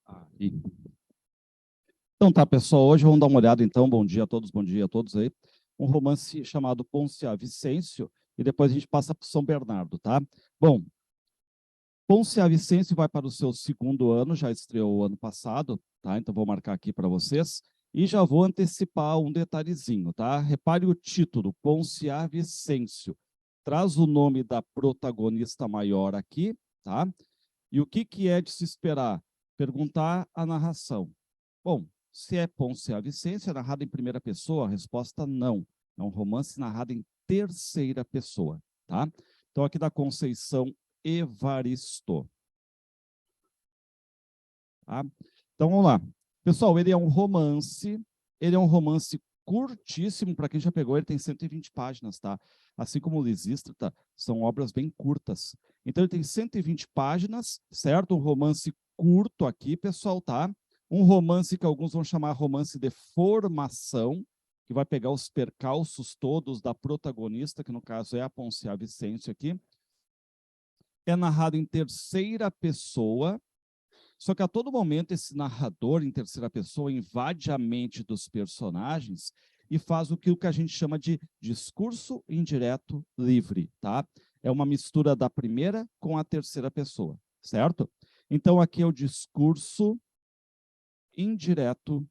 Aí. Então tá, pessoal, hoje vamos dar uma olhada, então, bom dia a todos aí, um romance chamado Ponce a Vicêncio, e depois a gente passa para São Bernardo, tá? Bom, Ponce a Vicêncio vai para o seu segundo ano, já estreou o ano passado, tá? Então vou marcar aqui para vocês, e já vou antecipar um detalhezinho, tá? Repare o título, Ponce a Vicêncio, traz o nome da protagonista maior aqui, tá? E o que é de se esperar? Perguntar a narração. Bom, se é Ponce a Vicêncio, é narrado em primeira pessoa? A resposta não. É um romance narrado em terceira pessoa, tá? Então, aqui da Conceição Evaristo. Tá? Então, vamos lá. Pessoal, ele é um romance curtíssimo, para quem já pegou, ele tem 120 páginas, tá? Assim como o Lisístrata, são obras bem curtas. Então, ele tem 120 páginas, certo? Um romance curto aqui, pessoal, tá? Um romance que alguns vão chamar romance de formação, que vai pegar os percalços todos da protagonista, que no caso é a Ponce a Vicêncio aqui. É narrado em terceira pessoa, só que a todo momento esse narrador em terceira pessoa invade a mente dos personagens e faz o que a gente chama de discurso indireto livre, tá? É uma mistura da primeira com a terceira pessoa, certo? Então aqui é o discurso indireto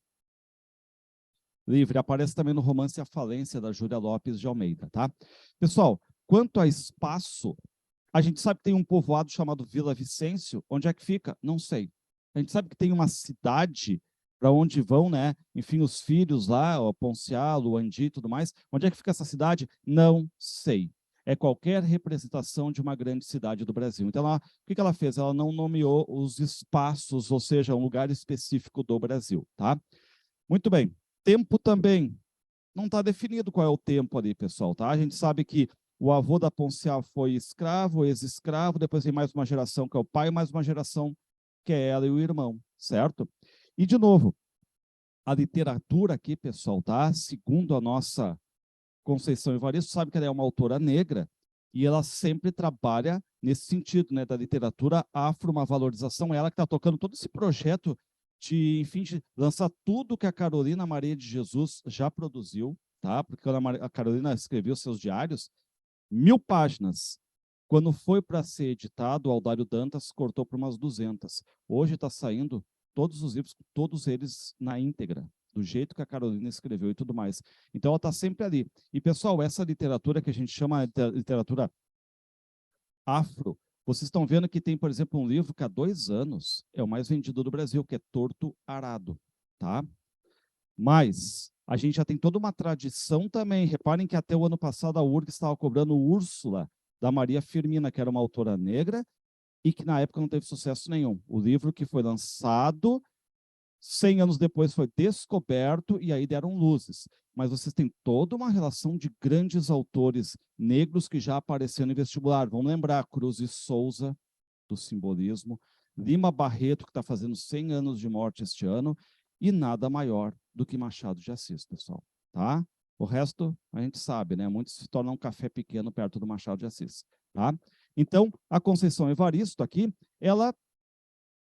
livre. Aparece também no romance A Falência, da Júlia Lopes de Almeida, tá? Pessoal, quanto a espaço, a gente sabe que tem um povoado chamado Vila Vicêncio. Onde é que fica? Não sei. A gente sabe que tem uma cidade para onde vão, né? Enfim, os filhos lá, o Poncial, o Andi e tudo mais. Onde é que fica essa cidade? Não sei. É qualquer representação de uma grande cidade do Brasil. Então, o que ela fez? Ela não nomeou os espaços, ou seja, um lugar específico do Brasil, tá? Muito bem. Tempo também. Não está definido qual é o tempo ali, pessoal, tá? A gente sabe que o avô da Poncial foi escravo, ex-escravo, depois vem mais uma geração que é o pai, mais uma geração que é ela e o irmão, certo? E, de novo, a literatura aqui, pessoal, tá? Segundo a nossa Conceição Evaristo, sabe que ela é uma autora negra e ela sempre trabalha nesse sentido, né, da literatura afro, uma valorização, ela que está tocando todo esse projeto de, enfim, de lançar tudo que a Carolina Maria de Jesus já produziu, tá? Porque quando a Carolina escreveu seus diários, 1000 páginas. Quando foi para ser editado, o Aldário Dantas cortou para umas 200. Hoje está saindo todos os livros, todos eles na íntegra, do jeito que a Carolina escreveu e tudo mais. Então, ela está sempre ali. E, pessoal, essa literatura que a gente chama de literatura afro, vocês estão vendo que tem, por exemplo, um livro que há 2 anos é o mais vendido do Brasil, que é Torto Arado, tá? Mas a gente já tem toda uma tradição também. Reparem que até o ano passado a URG estava cobrando Úrsula, da Maria Firmina, que era uma autora negra, e que na época não teve sucesso nenhum. O livro que foi lançado, 100 anos depois foi descoberto, e aí deram luzes. Mas vocês têm toda uma relação de grandes autores negros que já apareceram em vestibular. Vamos lembrar, Cruz e Souza, do simbolismo, Lima Barreto, que está fazendo 100 anos de morte este ano, e nada maior do que Machado de Assis, pessoal, tá? O resto a gente sabe, né? Muitos se tornam um café pequeno perto do Machado de Assis, tá? Então, a Conceição Evaristo aqui, ela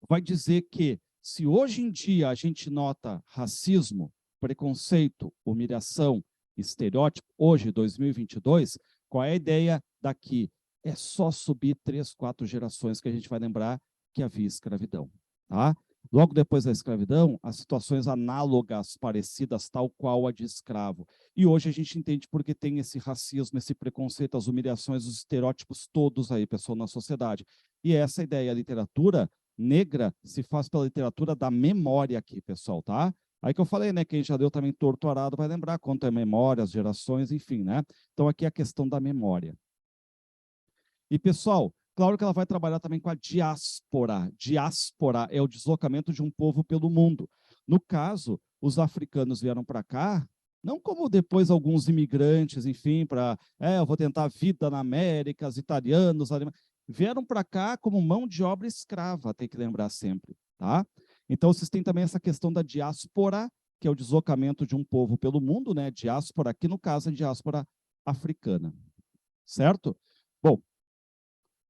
vai dizer que se hoje em dia a gente nota racismo, preconceito, humilhação, estereótipo, hoje, 2022, qual é a ideia daqui? É só subir 3, 4 gerações que a gente vai lembrar que havia escravidão, tá? Logo depois da escravidão, as situações análogas, parecidas, tal qual a de escravo. E hoje a gente entende porque tem esse racismo, esse preconceito, as humilhações, os estereótipos todos aí, pessoal, na sociedade. E essa ideia, a literatura negra, se faz pela literatura da memória aqui, pessoal, tá? Aí que eu falei, né, quem já deu também Torto Arado vai lembrar quanto é memória, as gerações, enfim, né? Então aqui é a questão da memória. E, pessoal, claro que ela vai trabalhar também com a diáspora. Diáspora é o deslocamento de um povo pelo mundo. No caso, os africanos vieram para cá, não como depois alguns imigrantes, enfim, para, eu vou tentar a vida na América, os italianos, alemães, vieram para cá como mão de obra escrava, tem que lembrar sempre, tá? Então, vocês têm também essa questão da diáspora, que é o deslocamento de um povo pelo mundo, né? Diáspora, aqui no caso, é diáspora africana, certo? Bom,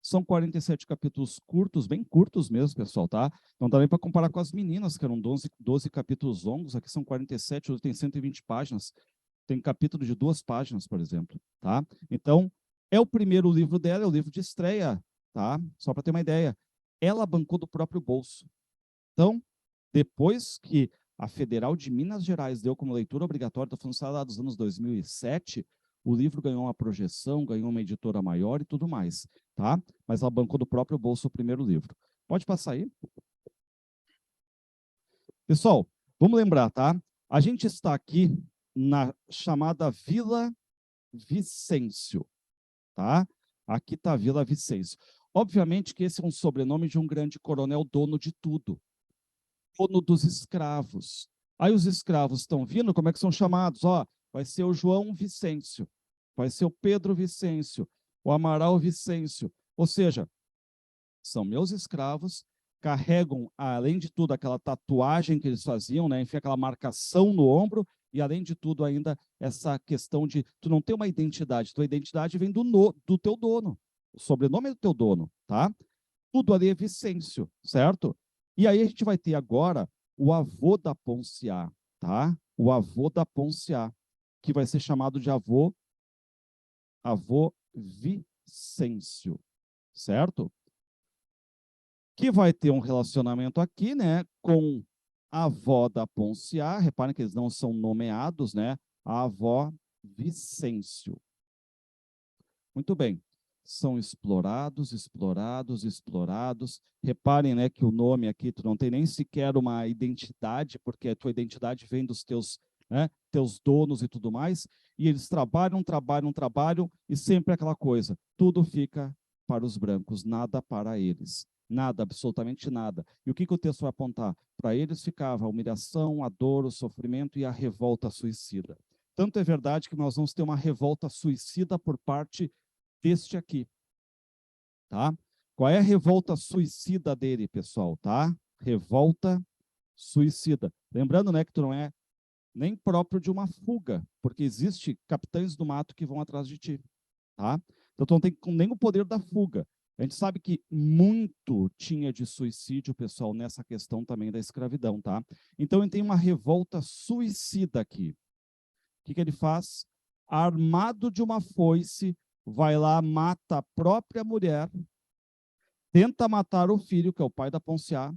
São 47 capítulos curtos, bem curtos mesmo, pessoal, tá? Não dá nem para comparar com as meninas, que eram 12 capítulos longos, aqui são 47, hoje tem 120 páginas. Tem capítulo de 2 páginas, por exemplo, tá? Então, é o primeiro livro dela, é o livro de estreia, tá? Só para ter uma ideia. Ela bancou do próprio bolso. Então, depois que a Federal de Minas Gerais deu como leitura obrigatória, estou falando lá dos anos 2007, o livro ganhou uma projeção, ganhou uma editora maior e tudo mais, tá? Mas ela bancou do próprio bolso o primeiro livro. Pode passar aí. Pessoal, vamos lembrar, tá? A gente está aqui na chamada Vila Vicêncio, tá? Aqui está a Vila Vicêncio. Obviamente que esse é um sobrenome de um grande coronel, dono de tudo. Dono dos escravos. Aí os escravos estão vindo, como é que são chamados? Ó, vai ser o João Vicêncio, vai ser o Pedro Vicêncio, o Amaral Vicêncio. Ou seja, são meus escravos, carregam, além de tudo, aquela tatuagem que eles faziam, né? Enfim, aquela marcação no ombro, e além de tudo, ainda essa questão de tu não ter uma identidade, tua identidade vem do teu dono, o sobrenome é do teu dono, tá? Tudo ali é Vicêncio, certo? E aí a gente vai ter agora o avô da Ponciá, tá? O avô da Ponciá, que vai ser chamado de avô Vicêncio, certo? Que vai ter um relacionamento aqui, né, com a avó da Ponciá, reparem que eles não são nomeados, né, a avó Vicêncio. Muito bem, são explorados, explorados, explorados. Reparem, né, que o nome aqui, tu não tem nem sequer uma identidade, porque a tua identidade vem dos teus, né, teus donos e tudo mais, e eles trabalham, trabalham, trabalham, e sempre aquela coisa, tudo fica para os brancos, nada para eles. Nada, absolutamente nada. E o que o texto vai apontar? Para eles ficava a humilhação, a dor, o sofrimento e a revolta suicida. Tanto é verdade que nós vamos ter uma revolta suicida por parte deste aqui, tá? Qual é a revolta suicida dele, pessoal, tá? Revolta suicida. Lembrando, né, que tu não é nem próprio de uma fuga, porque existe capitães do mato que vão atrás de ti, tá? Então tu não tem nem o poder da fuga. A gente sabe que muito tinha de suicídio, pessoal, nessa questão também da escravidão, tá? Então ele tem uma revolta suicida aqui. O que ele faz? Armado de uma foice, vai lá, mata a própria mulher, tenta matar o filho, que é o pai da Ponciá.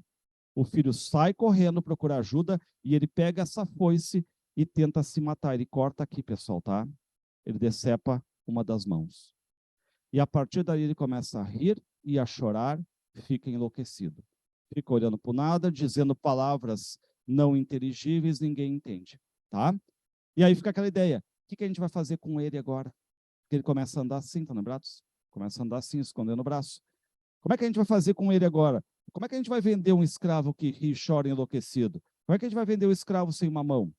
O filho sai correndo procurar ajuda e ele pega essa foice e tenta se matar. Ele corta aqui, pessoal, tá? Ele decepa uma das mãos. E a partir daí ele começa a rir e a chorar, fica enlouquecido. Fica olhando para o nada, dizendo palavras não inteligíveis, ninguém entende, tá? E aí fica aquela ideia, o que a gente vai fazer com ele agora? Porque ele começa a andar assim, estão lembrados? Começa a andar assim, escondendo o braço. Como é que a gente vai fazer com ele agora? Como é que a gente vai vender um escravo que ri, chora enlouquecido? Como é que a gente vai vender um escravo sem uma mão?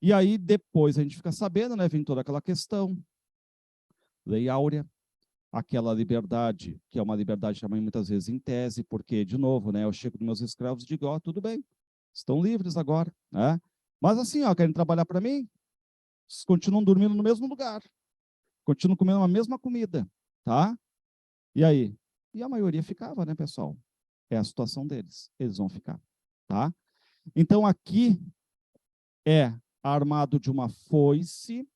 E aí depois a gente fica sabendo, né? Vem toda aquela questão, Lei Áurea, aquela liberdade, que é uma liberdade também muitas vezes em tese, porque, de novo, né? Eu chego dos meus escravos e digo, ó, tudo bem, estão livres agora, né? Mas assim, ó, querem trabalhar para mim? Continuam dormindo no mesmo lugar, continuam comendo a mesma comida, tá? E aí? E a maioria ficava, né, pessoal? É a situação deles, eles vão ficar, tá? Então aqui é armado de uma foice,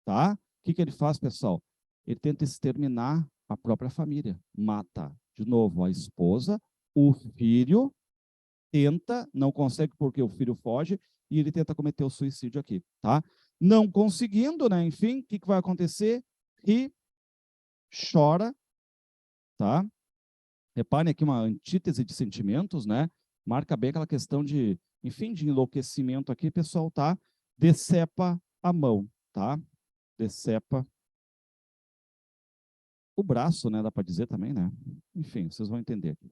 tá? O que ele faz, pessoal? Ele tenta exterminar a própria família, mata de novo a esposa, o filho, tenta, não consegue porque o filho foge, e ele tenta cometer o suicídio aqui, tá? Não conseguindo, né? Enfim, o que vai acontecer? Ri, chora, tá? Reparem aqui uma antítese de sentimentos, né? Marca bem aquela questão de, enfim, de enlouquecimento aqui, pessoal, tá? Decepa a mão, tá? Decepa o braço, né? Dá para dizer também, né? Enfim, vocês vão entender aqui,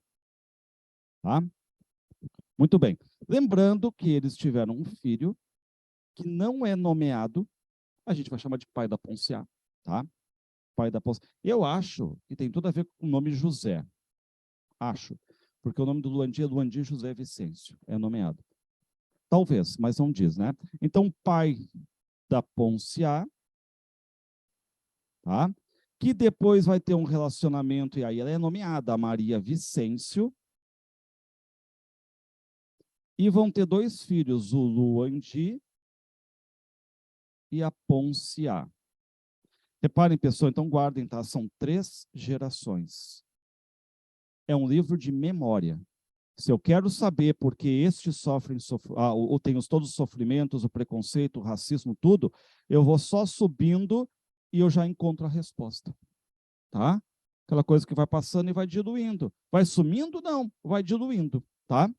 tá? Muito bem. Lembrando que eles tiveram um filho que não é nomeado, a gente vai chamar de pai da Ponciá, tá? Pai da Ponciá. Eu acho que tem tudo a ver com o nome José. Acho. Porque o nome do Luandi é Luandi José Vicêncio, é nomeado. Talvez, mas não diz, né? Então, pai da Ponciá, tá? que depois vai ter um relacionamento, e aí ela é nomeada a Maria Vicêncio, e vão ter 2 filhos, o Luandi e a Ponciá. Reparem, pessoal, então guardem, tá? São 3 gerações. É um livro de memória. Se eu quero saber por que estes sofrem, ou tem todos os sofrimentos, o preconceito, o racismo, tudo, eu vou só subindo e eu já encontro a resposta, tá? Aquela coisa que vai passando e vai diluindo. Vai sumindo? Não, vai diluindo, tá?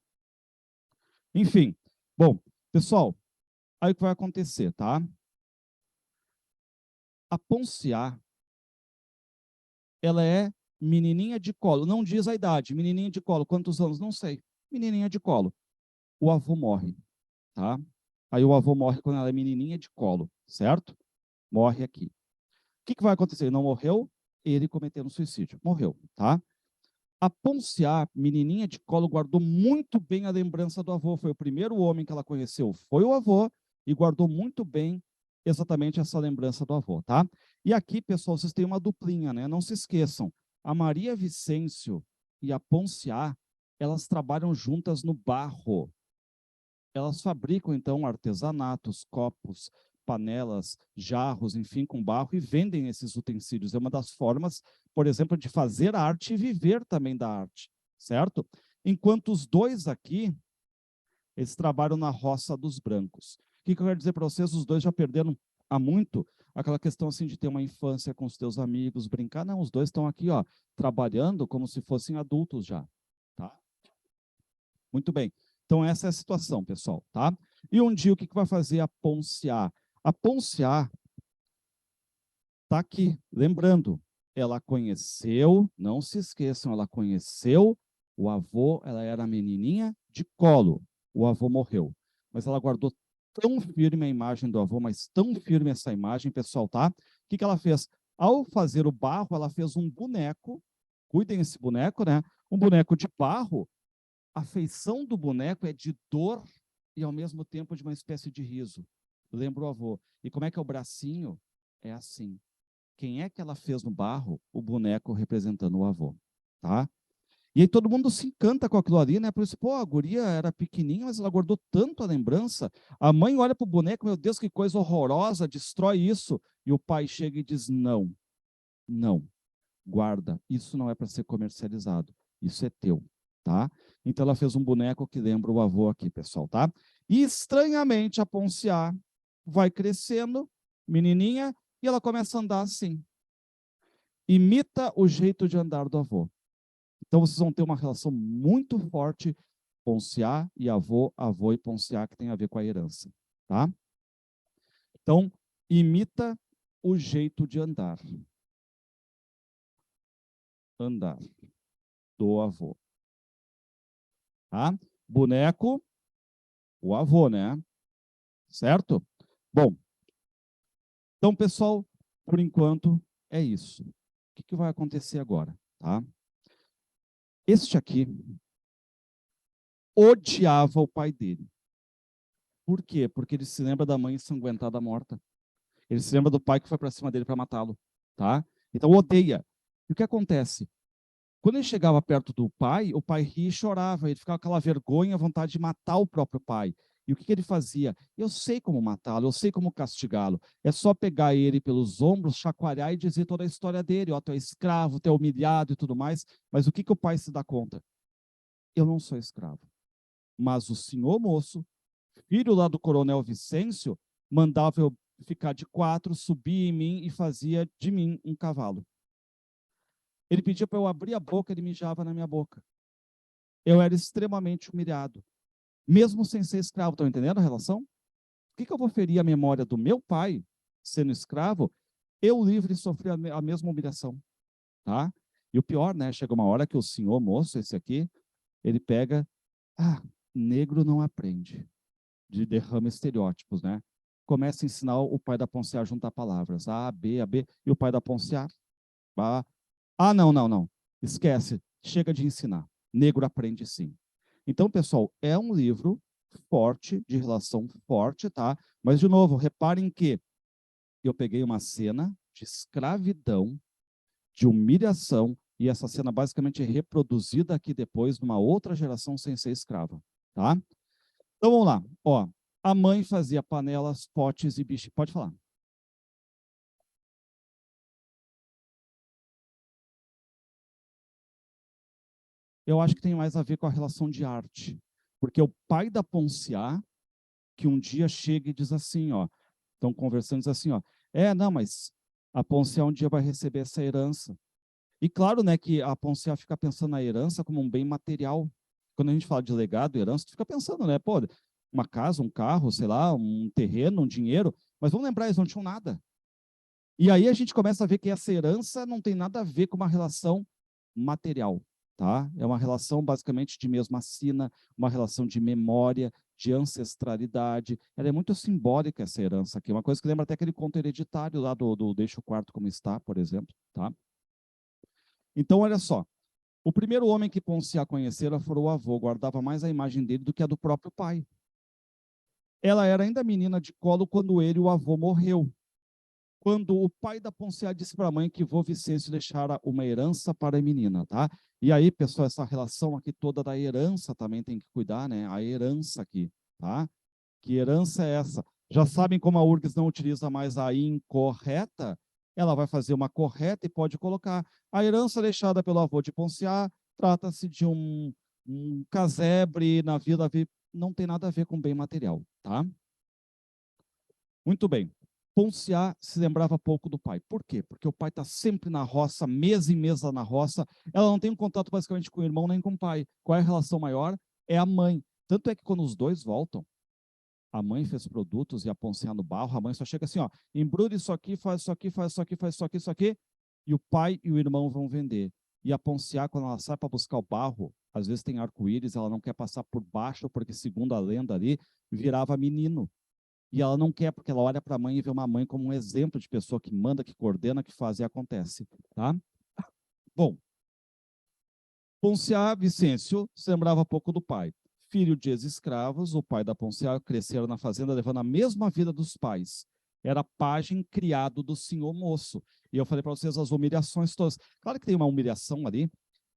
Enfim, bom, pessoal, aí o que vai acontecer, tá? A Ponciá, ela é menininha de colo, não diz a idade, menininha de colo, quantos anos? Não sei, menininha de colo. O avô morre, tá? Aí o avô morre quando ela é menininha de colo, certo? Morre aqui. O que vai acontecer? Ele não morreu, ele cometendo suicídio. Morreu, tá? A Ponciá, menininha de colo, guardou muito bem a lembrança do avô. Foi o primeiro homem que ela conheceu, foi o avô, e guardou muito bem exatamente essa lembrança do avô, tá? E aqui, pessoal, vocês têm uma duplinha, né? Não se esqueçam, a Maria Vicêncio e a Ponciá, elas trabalham juntas no barro. Elas fabricam, então, artesanatos, copos, panelas, jarros, enfim, com barro, e vendem esses utensílios. É uma das formas, por exemplo, de fazer arte e viver também da arte, certo? Enquanto os 2 aqui, eles trabalham na roça dos brancos. O que eu quero dizer para vocês? Os 2 já perderam há muito aquela questão assim de ter uma infância com os teus amigos, brincar. Não, os 2 estão aqui, ó, trabalhando como se fossem adultos já, tá? Muito bem. Então, essa é a situação, pessoal, tá? E um dia, o que vai fazer a Ponciá? A Ponciá está aqui, lembrando, ela conheceu, não se esqueçam, ela conheceu o avô, ela era menininha de colo, o avô morreu. Mas ela guardou tão firme a imagem do avô, mas tão firme essa imagem, pessoal, tá? O que ela fez? Ao fazer o barro, ela fez um boneco, cuidem desse boneco, né? Um boneco de barro. A feição do boneco é de dor e, ao mesmo tempo, de uma espécie de riso. Lembra o avô. E como é que é o bracinho? É assim. Quem é que ela fez no barro? O boneco representando o avô. Tá? E aí todo mundo se encanta com aquilo ali, né? Por isso, pô, a guria era pequenininha, mas ela guardou tanto a lembrança. A mãe olha para o boneco, meu Deus, que coisa horrorosa, destrói isso. E o pai chega e diz, não, não, guarda, isso não é para ser comercializado, isso é teu, tá? Então ela fez um boneco que lembra o avô aqui, pessoal, tá? E estranhamente a Ponciá vai crescendo, menininha, e ela começa a andar assim. Imita o jeito de andar do avô. Então vocês vão ter uma relação muito forte, Ponciá e avô, avô e Ponciá, que tem a ver com a herança, tá? Então, imita o jeito de andar. Andar do avô. Tá? Boneco, o avô, né? Certo? Bom, então, pessoal, por enquanto é isso. O que vai acontecer agora? Tá? Este aqui odiava o pai dele. Por quê? Porque ele se lembra da mãe ensanguentada morta. Ele se lembra do pai que foi para cima dele para matá-lo. Tá? Então, odeia. E o que acontece? Quando ele chegava perto do pai, o pai ria e chorava, ele ficava com aquela vergonha, vontade de matar o próprio pai. E o que ele fazia? Eu sei como matá-lo, eu sei como castigá-lo. É só pegar ele pelos ombros, chacoalhar e dizer toda a história dele. Ó, tu é escravo, tu é humilhado e tudo mais. Mas o que o pai se dá conta? Eu não sou escravo. Mas o senhor moço, filho lá do coronel Vicêncio, mandava eu ficar de 4, subir em mim e fazia de mim um cavalo. Ele pedia para eu abrir a boca, ele mijava na minha boca. Eu era extremamente humilhado, mesmo sem ser escravo. Estão entendendo a relação? Por que eu vou ferir a memória do meu pai, sendo escravo, eu livre sofrer a mesma humilhação? Tá? E o pior, né? Chega uma hora que o senhor moço, esse aqui, ele pega, negro não aprende, de derrama estereótipos, né? Começa a ensinar o pai da Ponciá a juntar palavras, A, B, e o pai da Ponciá, não, não, não, esquece, chega de ensinar, negro aprende sim. Então, pessoal, é um livro forte, de relação forte, tá? Mas, de novo, reparem que eu peguei uma cena de escravidão de humilhação, e essa cena basicamente é reproduzida aqui depois numa outra geração sem ser escrava, tá? Então vamos lá, ó, a mãe fazia panelas, potes e bicho. Pode falar. Eu acho que tem mais a ver com a relação de arte, porque o pai da Ponciá, que um dia chega e diz assim, ó, estão conversando, diz assim, ó, não, mas a Ponciá um dia vai receber essa herança. E claro, né, que a Ponciá fica pensando na herança como um bem material. Quando a gente fala de legado, herança, tu fica pensando, né, pô, uma casa, um carro, sei lá, um terreno, um dinheiro, mas vamos lembrar, eles não tinham nada. E aí a gente começa a ver que essa herança não tem nada a ver com uma relação material, tá? É uma relação basicamente de mesma sina, uma relação de memória, de ancestralidade. Ela é muito simbólica, essa herança aqui. Uma coisa que lembra até aquele conto hereditário lá do Deixa o Quarto Como Está, por exemplo, tá? Então, olha só. O primeiro homem que Ponciá conhecera foi o avô, guardava mais a imagem dele do que a do próprio pai. Ela era ainda menina de colo quando ele, o avô, morreu. Quando o pai da Ponciá disse para a mãe que vô Vicêncio deixara uma herança para a menina, tá? E aí, pessoal, essa relação aqui toda da herança também tem que cuidar, né? A herança aqui, tá? Que herança é essa? Já sabem como a URGS não utiliza mais a incorreta? Ela vai fazer uma correta e pode colocar a herança deixada pelo avô de Ponciá, trata-se de um casebre na vila, não tem nada a ver com bem material, tá? Muito bem. Ponciá se lembrava pouco do pai. Por quê? Porque o pai está sempre na roça, mês em mês lá na roça. Ela não tem um contato basicamente com o irmão nem com o pai. Qual é a relação maior? É a mãe. Tanto é que quando os dois voltam, a mãe fez produtos e a Ponciá no barro, a mãe só chega assim, ó, embrulha isso aqui, faz isso aqui, faz isso aqui, faz isso aqui, isso aqui, e o pai e o irmão vão vender. E a Ponciá, quando ela sai para buscar o barro, às vezes tem arco-íris, ela não quer passar por baixo, porque segundo a lenda ali, virava menino. E ela não quer, porque ela olha para a mãe e vê uma mãe como um exemplo de pessoa que manda, que coordena, que faz e acontece. Tá? Bom, Ponciá Vicêncio se lembrava pouco do pai. Filho de ex-escravos, o pai da Ponciá cresceram na fazenda levando a mesma vida dos pais. Era pajem criado do senhor moço. E eu falei para vocês as humilhações todas. Claro que tem uma humilhação ali,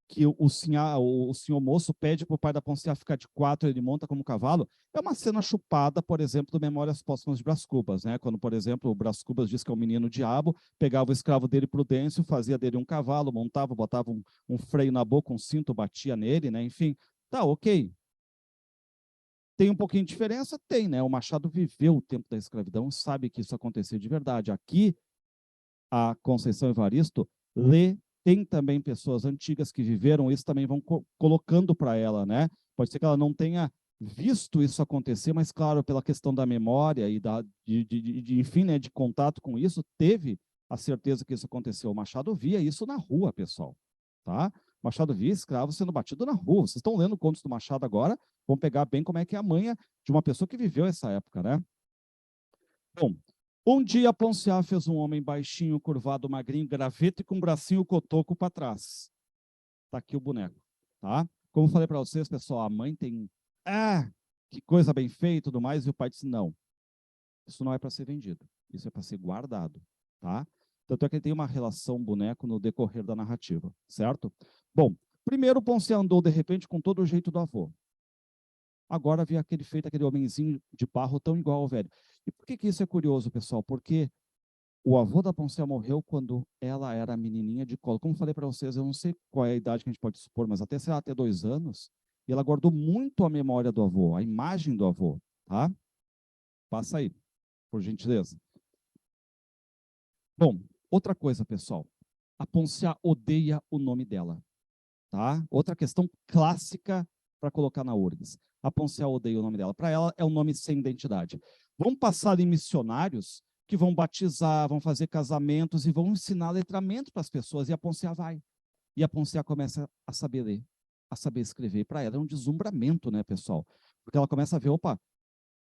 que o senhor moço pede para o pai da Ponciá ficar de quatro, ele monta como cavalo, é uma cena chupada, por exemplo, do Memórias Póstumas de Brás Cubas, né? Quando, por exemplo, o Brás Cubas diz que é o menino diabo, pegava o escravo dele, Prudêncio, fazia dele um cavalo, montava, botava um freio na boca, um cinto, batia nele, né? Enfim, tá, ok. Tem um pouquinho de diferença? Tem, né? O Machado viveu o tempo da escravidão, sabe que isso aconteceu de verdade. Aqui, a Conceição Evaristo lê, tem também pessoas antigas que viveram isso, também vão colocando para ela, né? Pode ser que ela não tenha visto isso acontecer, mas claro, pela questão da memória e enfim, né, de contato com isso, teve a certeza que isso aconteceu. O Machado via isso na rua, pessoal, tá? Machado via escravo sendo batido na rua. Vocês estão lendo contos do Machado agora, vão pegar bem como é que é a manha de uma pessoa que viveu essa época, né? Bom, um dia Ponciá fez um homem baixinho, curvado, magrinho, graveto e com um bracinho cotoco para trás. Tá aqui o boneco, tá? Como eu falei para vocês, pessoal, a mãe tem, que coisa bem feita e tudo mais, e o pai disse, não, isso não é para ser vendido, isso é para ser guardado, tá? Tanto é que ele tem uma relação boneco no decorrer da narrativa, certo? Bom, primeiro Ponciá andou de repente com todo o jeito do avô. Agora havia feito aquele homenzinho de barro tão igual ao velho. E por que que isso é curioso, pessoal? Porque o avô da Ponciá morreu quando ela era menininha de colo. Como falei para vocês, eu não sei qual é a idade que a gente pode supor, mas até, sei lá, até 2 anos, e ela guardou muito a memória do avô, a imagem do avô, tá? Passa aí, por gentileza. Bom, outra coisa, pessoal. A Ponciá odeia o nome dela, tá? Outra questão clássica para colocar na URGS. A Ponciá odeia o nome dela. Para ela, é um nome sem identidade. Vão passar em missionários que vão batizar, vão fazer casamentos e vão ensinar letramento para as pessoas, e a Ponciá vai. E a Ponciá começa a saber ler, a saber escrever. Para ela é um deslumbramento, né, pessoal? Porque ela começa a ver, opa,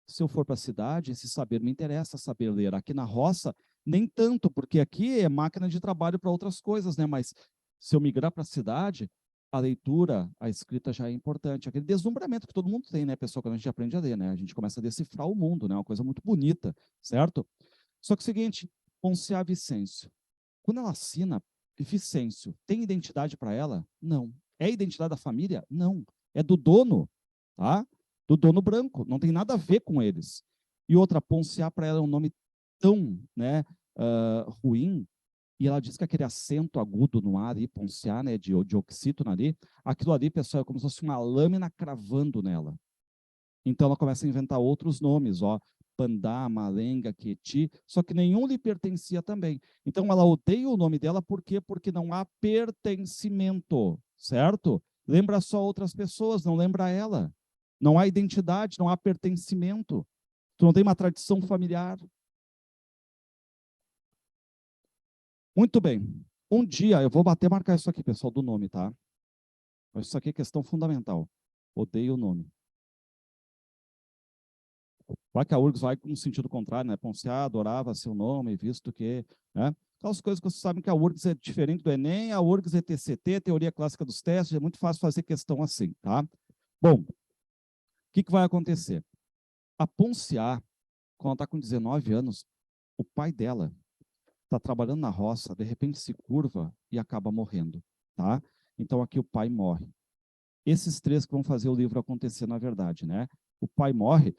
se eu for para a cidade, esse saber me interessa, saber ler. Aqui na roça, nem tanto, porque aqui é máquina de trabalho para outras coisas, né? Mas se eu migrar para a cidade, a leitura, a escrita já é importante. Aquele deslumbramento que todo mundo tem, né, pessoal, quando a gente aprende a ler, né? A gente começa a decifrar o mundo, né? Uma coisa muito bonita, certo? Só que é o seguinte, Ponciá Vicêncio, quando ela assina, Vicêncio. Tem identidade para ela? Não. É identidade da família? Não. É do dono, tá? Do dono branco. Não tem nada a ver com eles. E outra, Ponciá para ela é um nome tão, né, ruim. E ela diz que aquele acento agudo no ar, Ponciá, né, de oxítono ali, aquilo ali, pessoal, é como se fosse uma lâmina cravando nela. Então ela começa a inventar outros nomes, ó, Pandá, Malenga, Queti, só que nenhum lhe pertencia também. Então ela odeia o nome dela, por quê? Porque não há pertencimento, certo? Lembra só outras pessoas, não lembra ela. Não há identidade, não há pertencimento. Tu não tem uma tradição familiar. Muito bem. Um dia, eu vou marcar isso aqui, pessoal, do nome, tá? Isso aqui é questão fundamental. Odeio o nome. Vai que a URGS vai com um sentido contrário, né? Ponciá adorava seu nome, visto que, né? Aquelas coisas que vocês sabem que a URGS é diferente do Enem, a URGS é TCT, Teoria Clássica dos Testes, é muito fácil fazer questão assim, tá? Bom, o que vai acontecer? A Ponciá, quando ela está com 19 anos, o pai dela está trabalhando na roça, de repente se curva e acaba morrendo, tá? Então aqui o pai morre. Esses três que vão fazer o livro acontecer, na verdade, né? O pai morre.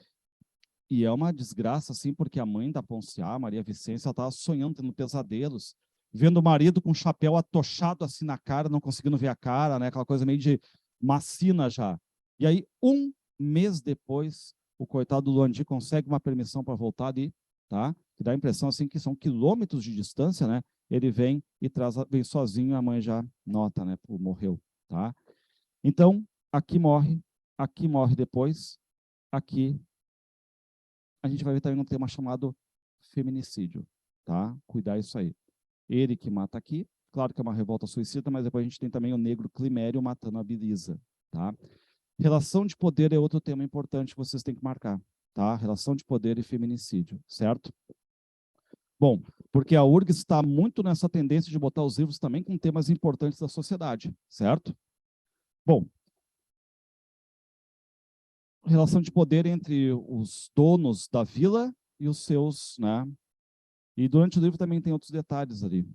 E é uma desgraça, assim, porque a mãe da Ponciá, Maria Vicência, ela estava sonhando, tendo pesadelos, vendo o marido com o chapéu atochado assim na cara, não conseguindo ver a cara, né? Aquela coisa meio de macina já. E aí, um mês depois, o coitado do Luandi consegue uma permissão para voltar ali, tá? Que dá a impressão, assim, que são quilômetros de distância, né? Ele vem e vem sozinho, a mãe já nota, né? Morreu, tá? Então, aqui morre depois, aqui a gente vai ver também um tema chamado feminicídio, tá? Cuidar isso aí. Ele que mata aqui, claro que é uma revolta suicida, mas depois a gente tem também o negro Climério matando a Belisa, tá? Relação de poder é outro tema importante que vocês têm que marcar, tá? Relação de poder e feminicídio, certo? Bom, porque a URGS está muito nessa tendência de botar os livros também com temas importantes da sociedade, certo? Bom, relação de poder entre os donos da vila e os seus, né? E durante o livro também tem outros detalhes ali.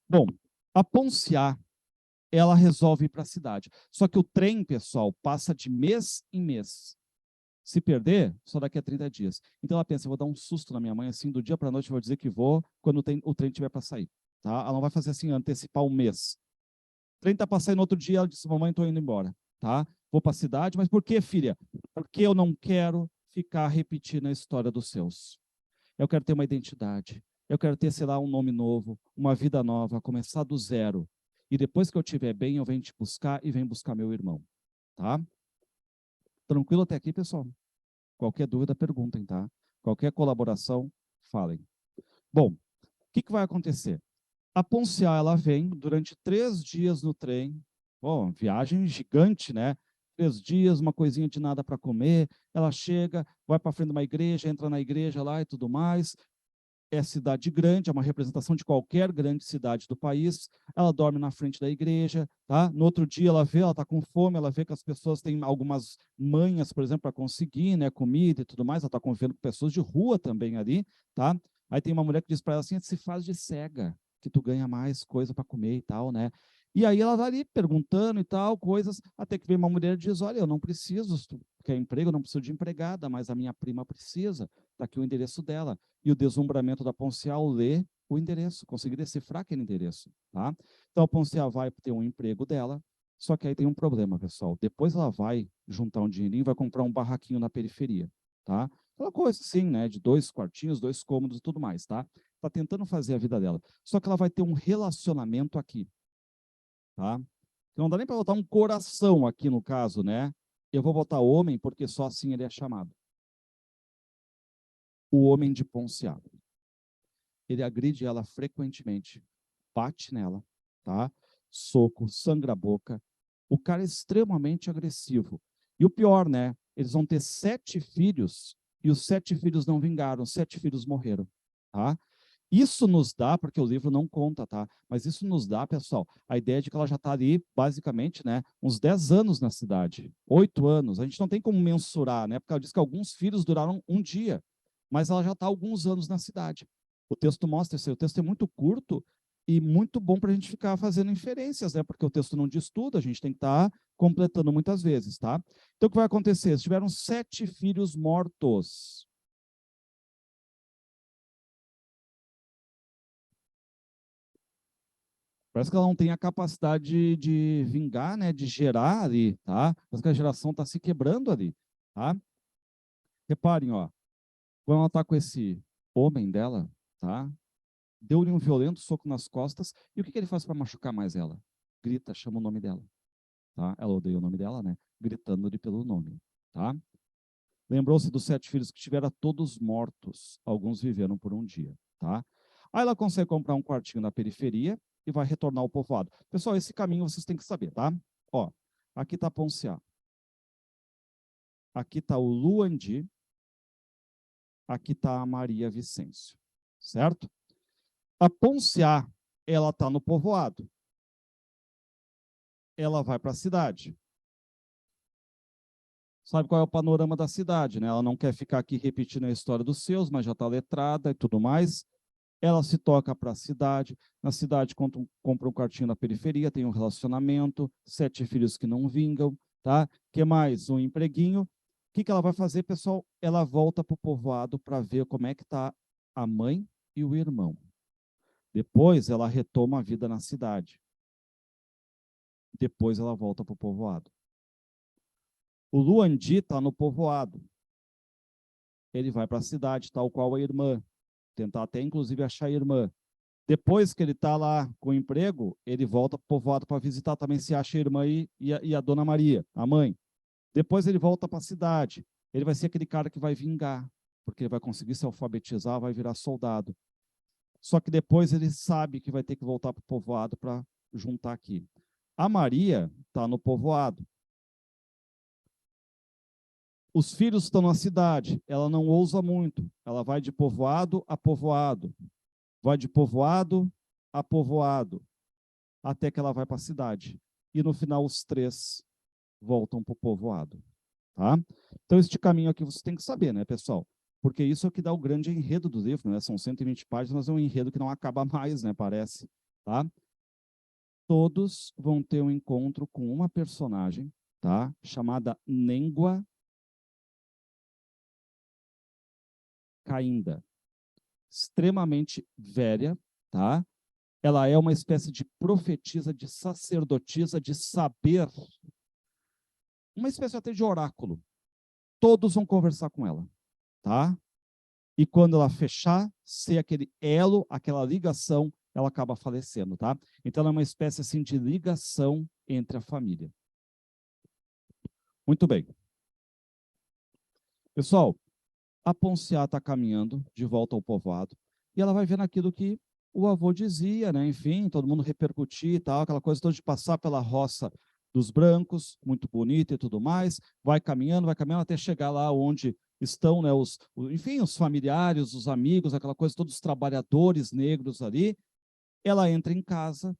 Bom, a Ponciá, ela resolve ir para a cidade. Só que o trem, pessoal, passa de mês em mês. Se perder, só daqui a 30 dias. Então ela pensa, eu vou dar um susto na minha mãe, assim, do dia para a noite eu vou dizer que vou, quando o trem tiver para sair. Tá? Ela não vai fazer assim, antecipar um mês. O trem está para sair no outro dia, ela disse, mamãe, estou indo embora. Tá? Vou para a cidade, mas por que, filha? Porque eu não quero ficar repetindo a história dos seus. Eu quero ter uma identidade. Eu quero ter, sei lá, um nome novo, uma vida nova, começar do zero. E depois que eu estiver bem, eu venho te buscar e venho buscar meu irmão. Tá? Tranquilo até aqui, pessoal? Qualquer dúvida, perguntem, tá? Qualquer colaboração, falem. Bom, o que vai acontecer? A Ponciá, ela vem durante 3 dias no trem. Bom, viagem gigante, né? 3 dias, uma coisinha de nada para comer. Ela chega, vai para frente de uma igreja, entra na igreja lá e tudo mais. É cidade grande, é uma representação de qualquer grande cidade do país. Ela dorme na frente da igreja, tá? No outro dia ela vê, ela está com fome, ela vê que as pessoas têm algumas manhas, por exemplo, para conseguir, né, comida e tudo mais. Ela está convivendo com pessoas de rua também ali, tá? Aí tem uma mulher que diz para ela assim: se faz de cega, que tu ganha mais coisa para comer e tal, né? E aí ela vai ali perguntando e tal, coisas, até que vem uma mulher e diz: olha, eu não preciso, se tu quer emprego, eu não preciso de empregada, mas a minha prima precisa, está aqui o endereço dela. E o deslumbramento da Ponciá ao ler o endereço, conseguir decifrar aquele endereço, tá? Então a Ponciá vai ter um emprego dela, só que aí tem um problema, pessoal. Depois ela vai juntar um dinheirinho, vai comprar um barraquinho na periferia, tá? Aquela coisa assim, né, de 2 quartinhos, 2 cômodos e tudo mais, tá? Tá tentando fazer a vida dela. Só que ela vai ter um relacionamento aqui, tá? Não dá nem para botar um coração aqui no caso, né? Eu vou botar homem porque só assim ele é chamado. O homem de Ponciá. Ele agride ela frequentemente, bate nela, tá? Soco, sangra a boca. O cara é extremamente agressivo. E o pior, né? Eles vão ter 7 filhos e os 7 filhos não vingaram, 7 filhos morreram, tá? Isso nos dá, porque o livro não conta, tá? Mas isso nos dá, pessoal, a ideia de que ela já está ali, basicamente, né? Uns 10 anos na cidade, 8 anos. A gente não tem como mensurar, né? Porque ela diz que alguns filhos duraram um dia, mas ela já está há alguns anos na cidade. O texto mostra isso, o texto é muito curto, E muito bom para a gente ficar fazendo inferências, né? Porque o texto não diz tudo, a gente tem que estar completando muitas vezes, tá? Então, o que vai acontecer? Se tiveram 7 filhos mortos, parece que ela não tem a capacidade de vingar, né? De gerar ali, tá? Parece que a geração está se quebrando ali, tá? Reparem, ó, quando ela está com esse homem dela, tá? Deu-lhe um violento soco nas costas, e o que ele faz para machucar mais ela? Grita, chama o nome dela, tá? Ela odeia o nome dela, né? Gritando-lhe pelo nome, tá? Lembrou-se dos 7 filhos que tivera todos mortos, alguns viveram por um dia, tá? Aí ela consegue comprar um quartinho na periferia e vai retornar ao povoado. Pessoal, esse caminho vocês têm que saber, tá? Ó, aqui está Ponciá, aqui está o Luandi, aqui está a Maria Vicêncio, certo? A Ponciá, ela está no povoado, ela vai para a cidade. Sabe qual é o panorama da cidade, né? Ela não quer ficar aqui repetindo a história dos seus, mas já está letrada e tudo mais. Ela se toca para a cidade, na cidade compra um quartinho na periferia, tem um relacionamento, 7 filhos que não vingam, tá? Que mais? Um empreguinho. O que ela vai fazer, pessoal? Ela volta para o povoado para ver como é que está a mãe e o irmão. Depois ela retoma a vida na cidade. Depois ela volta para o povoado. O Luandi está no povoado. Ele vai para a cidade, tal qual a irmã. Tentar até, inclusive, achar a irmã. Depois que ele está lá com o emprego, ele volta para o povoado para visitar também se acha a irmã e a dona Maria, a mãe. Depois ele volta para a cidade. Ele vai ser aquele cara que vai vingar, porque ele vai conseguir se alfabetizar, vai virar soldado. Só que depois ele sabe que vai ter que voltar para o povoado para juntar aqui. A Maria está no povoado. Os filhos estão na cidade. Ela não ousa muito. Ela vai de povoado a povoado. Vai de povoado a povoado, até que ela vai para a cidade. E no final os 3 voltam para o povoado. Tá? Então, este caminho aqui você tem que saber, né, pessoal? Porque isso é o que dá o grande enredo do livro, né? São 120 páginas, é um enredo que não acaba mais, né? Parece. Tá? Todos vão ter um encontro com uma personagem, tá? Chamada Nengua Cainda. Extremamente velha, tá? Ela é uma espécie de profetisa, de sacerdotisa, de saber, uma espécie até de oráculo. Todos vão conversar com ela, tá? E quando ela fechar, ser aquele elo, aquela ligação, ela acaba falecendo, tá? Então, ela é uma espécie assim de ligação entre a família. Muito bem. Pessoal, a Ponciá está caminhando de volta ao povoado e ela vai vendo aquilo que o avô dizia, né? Enfim, todo mundo repercutir e tal, aquela coisa toda de passar pela roça dos brancos, muito bonita e tudo mais, vai caminhando até chegar lá onde estão, né, enfim, os familiares, os amigos, aquela coisa, todos os trabalhadores negros ali. Ela entra em casa,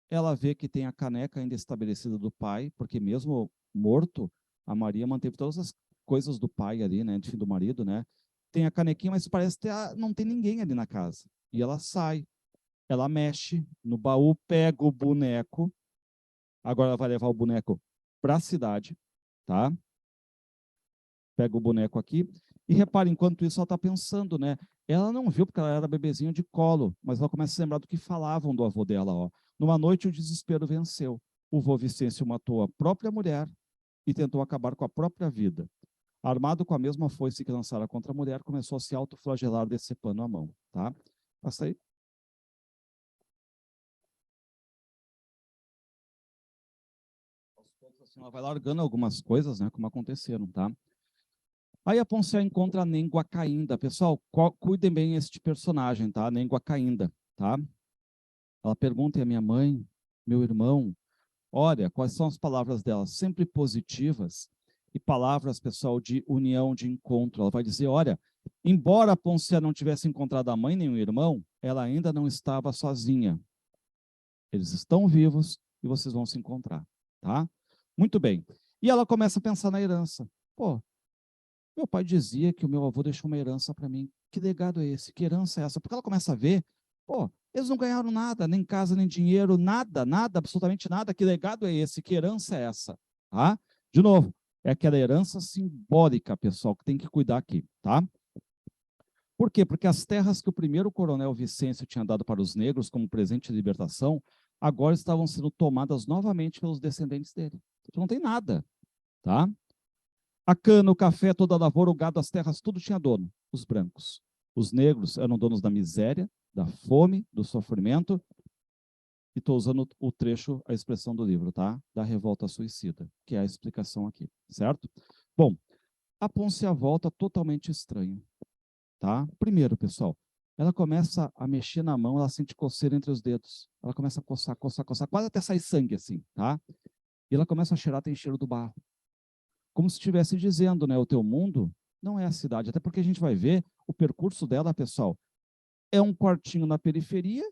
ela vê que tem a caneca ainda estabelecida do pai, porque mesmo morto, a Maria manteve todas as coisas do pai ali, né, enfim, do marido, né? Tem a canequinha, mas parece que não tem ninguém ali na casa. E ela sai, ela mexe no baú, pega o boneco. Agora ela vai levar o boneco para a cidade, tá? Pega o boneco aqui. E repare, enquanto isso, ela está pensando, né? Ela não viu porque ela era bebezinho de colo, mas ela começa a lembrar do que falavam do avô dela, ó. Numa noite, o desespero venceu. O vô Vicêncio matou a própria mulher e tentou acabar com a própria vida. Armado com a mesma foice que lançara contra a mulher, começou a se autoflagelar decepando a mão, tá? Passa aí. Aos poucos, assim, ela vai largando algumas coisas, né, como aconteceram, tá? Aí a Ponciá encontra a Nengua Cainda. Pessoal, cuidem bem este personagem, tá? Nengua Cainda, tá? Ela pergunta à minha mãe, meu irmão, olha, quais são as palavras dela? Sempre positivas e palavras, pessoal, de união, de encontro. Ela vai dizer, olha, embora a Ponciá não tivesse encontrado a mãe nem o irmão, ela ainda não estava sozinha. Eles estão vivos e vocês vão se encontrar, tá? Muito bem. E ela começa a pensar na herança. Pô, meu pai dizia que o meu avô deixou uma herança para mim. Que legado é esse? Que herança é essa? Porque ela começa a ver Pô, eles não ganharam nada, nem casa, nem dinheiro, nada, nada, absolutamente nada. Que legado é esse? Que herança é essa? Tá? De novo, é aquela herança simbólica, pessoal, que tem que cuidar aqui, tá? Por quê? Porque as terras que o primeiro coronel Vicêncio tinha dado para os negros como presente de libertação, agora estavam sendo tomadas novamente pelos descendentes dele. Então não tem nada, tá? A cana, o café, toda a lavoura, o gado, as terras, tudo tinha dono, os brancos. Os negros eram donos da miséria, da fome, do sofrimento, e estou usando o trecho, a expressão do livro, tá? Da revolta suicida, que é a explicação aqui, certo? Bom, a Poncia volta totalmente estranho, tá? Primeiro, pessoal, ela começa a mexer na mão, ela sente coceira entre os dedos. Ela começa a coçar, coçar, coçar, quase até sair sangue assim, tá? E ela começa a cheirar, tem cheiro do barro. Como se estivesse dizendo, né, o teu mundo não é a cidade, até porque a gente vai ver o percurso dela, pessoal. É um quartinho na periferia,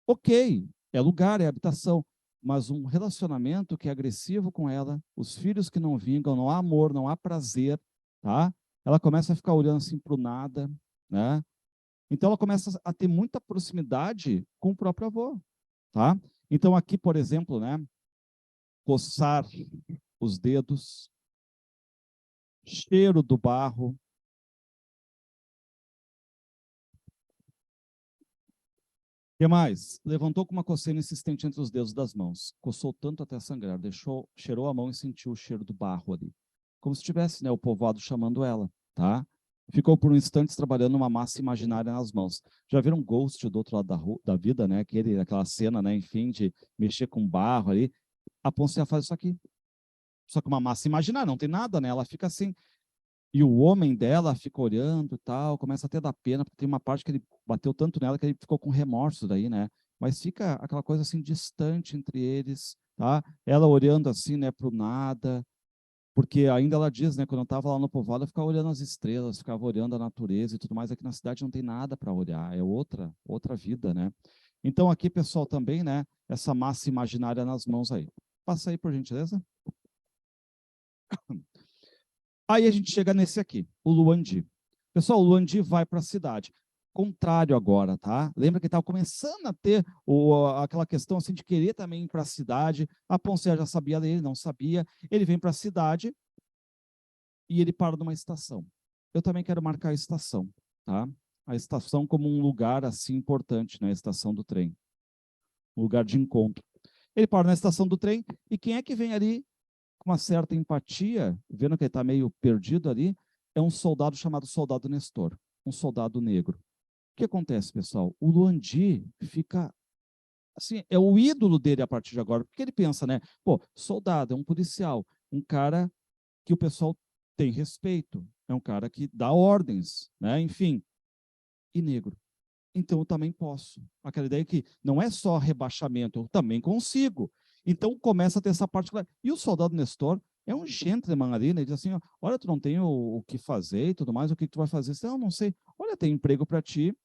ok, é lugar, é habitação, mas um relacionamento que é agressivo com ela, os filhos que não vingam, não há amor, não há prazer, tá? Ela começa a ficar olhando assim para o nada, né? Então ela começa a ter muita proximidade com o próprio avô, tá? Então aqui, por exemplo, né, coçar os dedos, cheiro do barro. O que mais? Levantou com uma coceira insistente entre os dedos das mãos. Coçou tanto até sangrar. Cheirou a mão e sentiu o cheiro do barro ali. Como se tivesse, né, o povoado chamando ela, tá? Ficou por um instante trabalhando uma massa imaginária nas mãos. Já viram Ghost do outro lado da vida, né? Aquela cena, né, enfim, de mexer com barro ali. A Poncia faz isso aqui. Só que uma massa imaginária, não tem nada, né? Ela fica assim. E o homem dela fica olhando e tal, começa até a dar pena, porque tem uma parte que ele bateu tanto nela que ele ficou com remorso daí, né? Mas fica aquela coisa assim distante entre eles, tá? Ela olhando assim, né, para o nada, porque ainda ela diz, né, quando eu estava lá no povoado, eu ficava olhando as estrelas, ficava olhando a natureza e tudo mais. Aqui na cidade não tem nada para olhar, é outra vida, né? Então aqui, pessoal, também, né, essa massa imaginária nas mãos aí. Passa aí, por gentileza. Aí a gente chega nesse aqui, o Luandi. Pessoal, o Luandi vai para a cidade. Contrário agora, tá? Lembra que estava começando a ter aquela questão assim de querer também ir para a cidade. A Poncia já sabia dele, não sabia. Ele vem para a cidade e ele para numa estação. Eu também quero marcar a estação, tá? A estação como um lugar assim importante, né? A estação do trem, um lugar de encontro. Ele para na estação do trem e quem é que vem ali com uma certa empatia, vendo que ele está meio perdido ali, é um soldado chamado Soldado Nestor, um soldado negro. O que acontece, pessoal? O Luandi fica assim, é o ídolo dele a partir de agora, porque ele pensa, né? Pô, soldado é um policial, um cara que o pessoal tem respeito, é um cara que dá ordens, né? Enfim, e negro. Então eu também posso. Aquela ideia que não é só rebaixamento, eu também consigo. Então começa a ter essa parte clara. E o soldado Nestor é um gentleman ali, né? Ele diz assim: ó, olha, tu não tem o que fazer e tudo mais, o que tu vai fazer? Eu não sei. Olha, tem emprego para ti,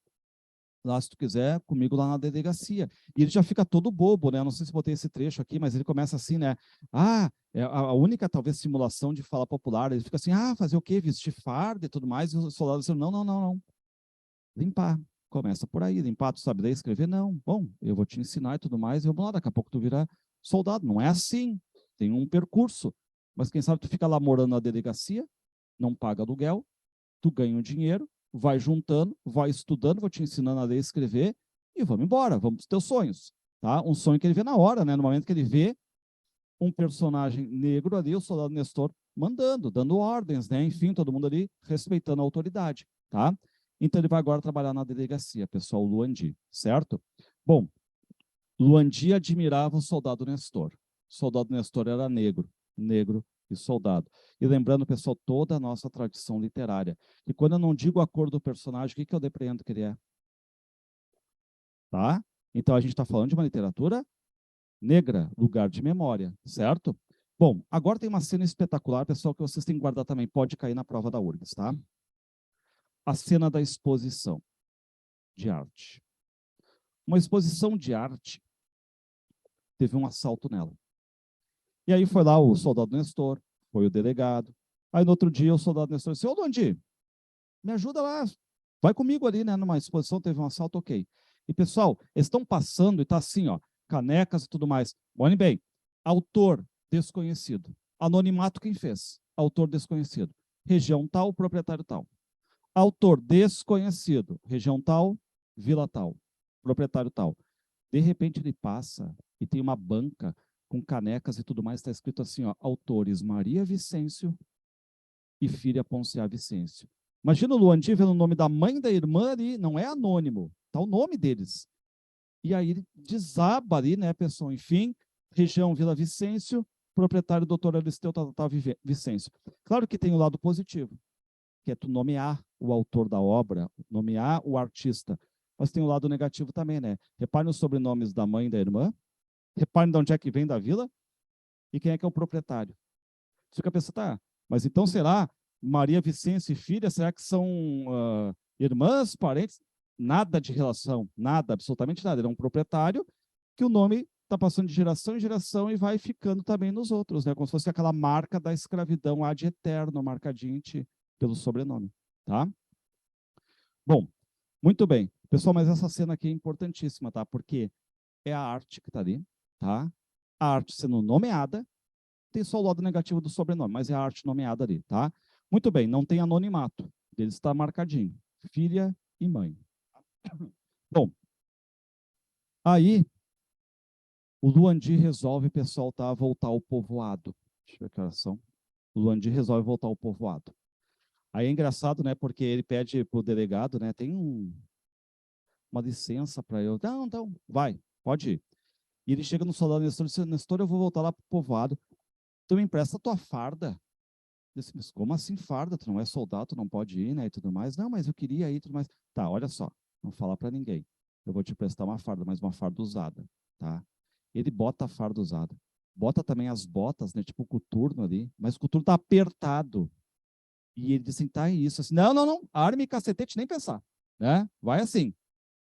lá se tu quiser, comigo lá na delegacia. E ele já fica todo bobo, né? Eu não sei se botei esse trecho aqui, mas ele começa assim, né? Ah, é a única, talvez, simulação de fala popular. Ele fica assim: ah, fazer o quê? Vestir farda e tudo mais. E o soldado diz: não, não, não, não. Limpar. Começa por aí. Limpar, tu sabe ler e escrever? Não. Bom, eu vou te ensinar e tudo mais, e vamos lá, daqui a pouco tu vira soldado. Não é assim. Tem um percurso. Mas quem sabe tu fica lá morando na delegacia, não paga aluguel, tu ganha um dinheiro, vai juntando, vai estudando, vou te ensinando a ler e escrever, e vamos embora, vamos para os teus sonhos. Tá? Um sonho que ele vê na hora, né? No momento que ele vê um personagem negro ali, o soldado Nestor, mandando, dando ordens, né? Enfim, todo mundo ali respeitando a autoridade, tá? Então ele vai agora trabalhar na delegacia, pessoal, Luandi, certo? Bom, Luandi admirava o soldado Nestor. O soldado Nestor era negro, negro e soldado. E lembrando, pessoal, toda a nossa tradição literária. E quando eu não digo a cor do personagem, o que eu depreendo que ele é? Tá? Então a gente está falando de uma literatura negra, lugar de memória, certo? Bom, agora tem uma cena espetacular, pessoal, que vocês têm que guardar também, pode cair na prova da URGS, tá? A cena da exposição de arte. Uma exposição de arte teve um assalto nela. E aí foi lá o soldado Nestor, foi o delegado. Aí no outro dia o soldado Nestor disse: ô Luandi, me ajuda lá, vai comigo ali, né? Numa exposição teve um assalto, ok. E, pessoal, eles estão passando e está assim, ó, canecas e tudo mais. Olhem bem, autor desconhecido. Anonimato quem fez? Autor desconhecido. Região tal, proprietário tal. Autor desconhecido. Região tal, vila tal, proprietário tal. De repente ele passa e tem uma banca com canecas e tudo mais, está escrito assim, ó, autores Maria Vicêncio e filha Ponciá Vicêncio. Imagina o Luandi vendo o nome da mãe da irmã ali, não é anônimo, tá o nome deles. E aí ele desaba ali, né, pessoal? Enfim, região Vila Vicêncio, proprietário doutor Aristeu Vicêncio. Claro que tem o lado positivo, que é tu nomear o autor da obra, nomear o artista. Mas tem o lado negativo também, né? Reparem os sobrenomes da mãe e da irmã, reparem de onde é que vem da vila e quem é que é o proprietário. Fica pensando, tá, mas então será Maria Vicência e filha, será que são irmãs, parentes? Nada de relação, nada, absolutamente nada. Ele é um proprietário que o nome está passando de geração em geração e vai ficando também nos outros, né? Como se fosse aquela marca da escravidão ad eterno, marcadinho pelo sobrenome, tá? Bom, muito bem. Pessoal, mas essa cena aqui é importantíssima, tá? Porque é a arte que está ali, tá? A arte sendo nomeada, tem só o lado negativo do sobrenome, mas é a arte nomeada ali, tá? Muito bem, não tem anonimato. Ele está marcadinho. Filha e mãe. Bom, aí o Luandi resolve, pessoal, tá, voltar ao povoado. Deixa eu ver que horas são. O Luandi resolve voltar ao povoado. Aí é engraçado, né? Porque ele pede pro delegado, né? Tem uma licença para eu. Não, então, vai, pode ir. E ele chega no soldado Nestor e diz, Nestor, eu vou voltar lá pro povoado. Tu me empresta a tua farda. Eu disse, mas como assim farda? Tu não é soldado, tu não pode ir, né? E tudo mais. Não, mas eu queria ir e tudo mais. Tá, olha só, não fala para ninguém. Eu vou te prestar uma farda, mas uma farda usada, tá? Ele bota a farda usada. Bota também as botas, né? Tipo o coturno ali, mas o coturno tá apertado. E ele disse assim, tá, é isso. Assim, não, não, não, arma e cacetete, nem pensar, né? Vai assim.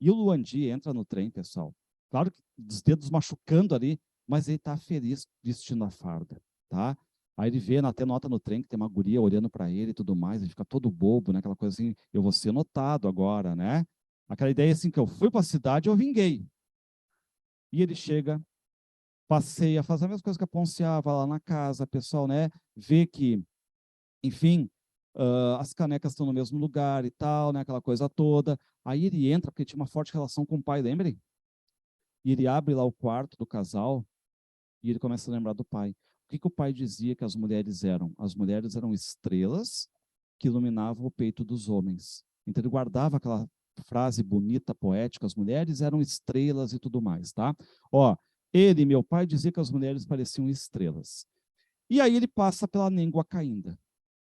E o Luandi entra no trem, pessoal. Claro que os dedos machucando ali, mas ele tá feliz vestindo a farda, tá? Aí ele vê, até nota no trem que tem uma guria olhando para ele e tudo mais, ele fica todo bobo, né? Aquela coisa assim, eu vou ser notado agora, né? Aquela ideia assim que eu fui para a cidade, eu vinguei. E ele chega, passeia, faz a mesma coisa que a Ponciá, vai lá na casa, pessoal, né? Vê que, enfim, as canecas estão no mesmo lugar e tal, né? Aquela coisa toda. Aí ele entra, porque tinha uma forte relação com o pai, lembrem? E ele abre lá o quarto do casal e ele começa a lembrar do pai. O que o pai dizia que as mulheres eram? As mulheres eram estrelas que iluminavam o peito dos homens. Então ele guardava aquela frase bonita, poética, as mulheres eram estrelas e tudo mais, tá? Ó, ele, meu pai, dizia que as mulheres pareciam estrelas. E aí ele passa pela Néngua Caínda.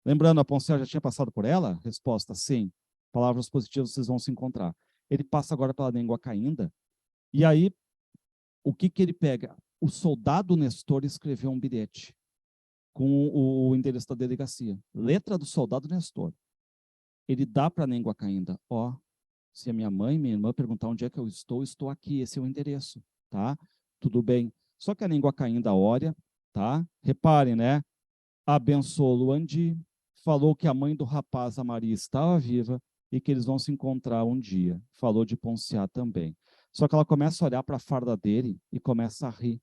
Lembrando, a Ponciá já tinha passado por ela? Resposta, sim. Palavras positivas vocês vão se encontrar. Ele passa agora pela Néngua Caínda, e aí o que ele pega? O soldado Nestor escreveu um bilhete com o endereço da delegacia. Letra do soldado Nestor. Ele dá para a Néngua Caínda, ó, se a minha mãe e minha irmã perguntar onde é que eu estou aqui, esse é o endereço, tá? Tudo bem. Só que a Néngua Caínda olha, tá? Reparem, né? Abençoou Luandi, falou que a mãe do rapaz, a Maria, estava viva e que eles vão se encontrar um dia. Falou de Ponciá também. Só que ela começa a olhar para a farda dele e começa a rir.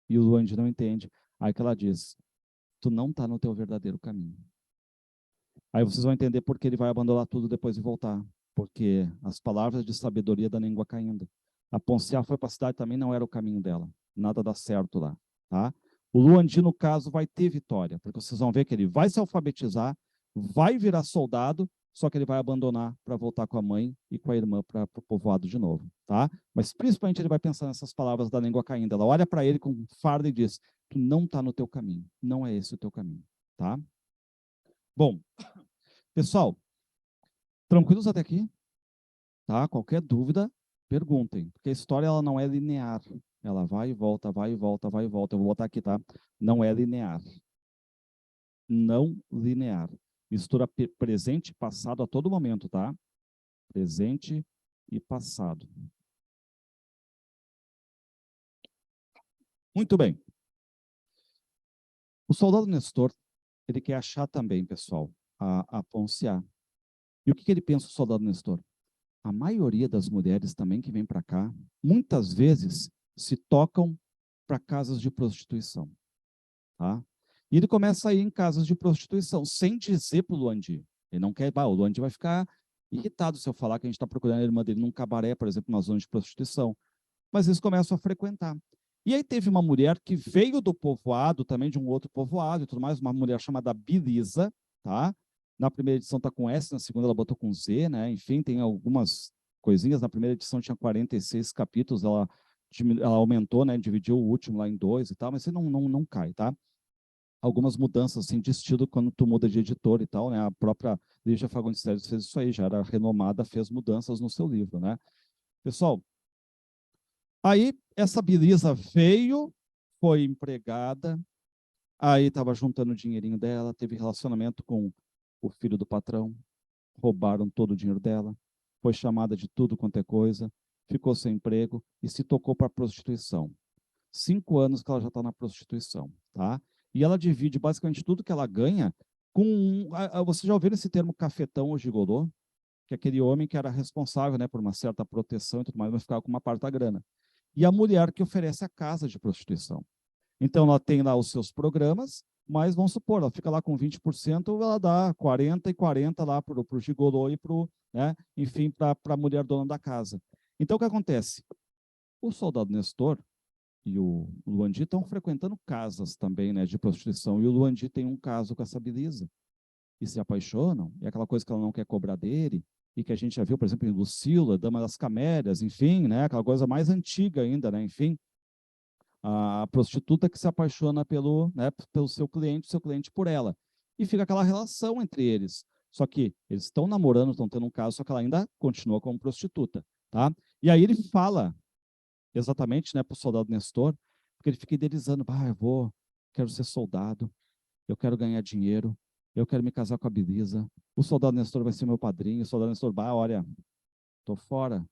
E o Luandi não entende. Aí que ela diz, tu não está no teu verdadeiro caminho. Aí vocês vão entender por que ele vai abandonar tudo depois de voltar. Porque as palavras de sabedoria da língua caindo. A Ponciá foi para a cidade, também não era o caminho dela. Nada dá certo lá. Tá? O Luandi, no caso, vai ter vitória, porque vocês vão ver que ele vai se alfabetizar, vai virar soldado, só que ele vai abandonar para voltar com a mãe e com a irmã para o povoado de novo, tá? Mas principalmente ele vai pensar nessas palavras da língua caindo. Ela olha para ele com farda e diz: tu não está no teu caminho, não é esse o teu caminho, tá? Bom, pessoal, tranquilos até aqui? Tá? Qualquer dúvida, perguntem, porque a história ela não é linear. Ela vai e volta, vai e volta, vai e volta. Eu vou botar aqui, tá? Não é linear. Não linear. Mistura presente e passado a todo momento, tá? Presente e passado. Muito bem. O soldado Nestor, ele quer achar também, pessoal, a Ponciá. E o que ele pensa, o soldado Nestor? a maioria das mulheres também que vem para cá, muitas vezes se tocam para casas de prostituição, tá? E ele começa a ir em casas de prostituição, sem dizer para o Luandi. Ele não quer, o Luandi vai ficar irritado se eu falar que a gente está procurando a irmã dele num cabaré, por exemplo, numa zona de prostituição. Mas eles começam a frequentar. E aí teve uma mulher que veio do povoado, também de um outro povoado e tudo mais, uma mulher chamada Belisa, tá? Na primeira edição está com S, na segunda ela botou com Z, né? Enfim, tem algumas coisinhas. Na primeira edição tinha 46 capítulos, ela aumentou, né? Dividiu o último lá em 2 e tal, mas você não cai, tá? Algumas mudanças assim, de estilo quando tu muda de editor e tal, né? A própria Lígia Fagundes Telles fez isso aí, já era renomada, fez mudanças no seu livro, né? Pessoal, aí essa Belisa veio, foi empregada, aí estava juntando o dinheirinho dela, teve relacionamento com o filho do patrão, roubaram todo o dinheiro dela, foi chamada de tudo quanto é coisa, ficou sem emprego e se tocou para a prostituição. 5 anos que ela já está na prostituição, tá? E ela divide basicamente tudo que ela ganha com... Você já ouviu esse termo cafetão ou gigolô? Que é aquele homem que era responsável, né, por uma certa proteção e tudo mais, mas ficava com uma parte da grana. E a mulher que oferece a casa de prostituição. Então, ela tem lá os seus programas, mas vamos supor, ela fica lá com 20%, ela dá 40 e 40 lá para o gigolô e para né, enfim, para a mulher dona da casa. Então, o que acontece? O soldado Nestor e o Luandi estão frequentando casas também, né, de prostituição, e o Luandi tem um caso com essa Belisa, e se apaixonam, e aquela coisa que ela não quer cobrar dele, e que a gente já viu, por exemplo, em Lucila, Dama das Camélias, enfim, né, aquela coisa mais antiga ainda, né, enfim, a prostituta que se apaixona pelo, né, pelo seu cliente por ela, e fica aquela relação entre eles, só que eles estão namorando, estão tendo um caso, só que ela ainda continua como prostituta, tá? E aí ele fala exatamente, né, para o soldado Nestor, porque ele fica idealizando, quero ser soldado, eu quero ganhar dinheiro, eu quero me casar com a Belisa, o soldado Nestor vai ser meu padrinho, o soldado Nestor, olha, tô fora.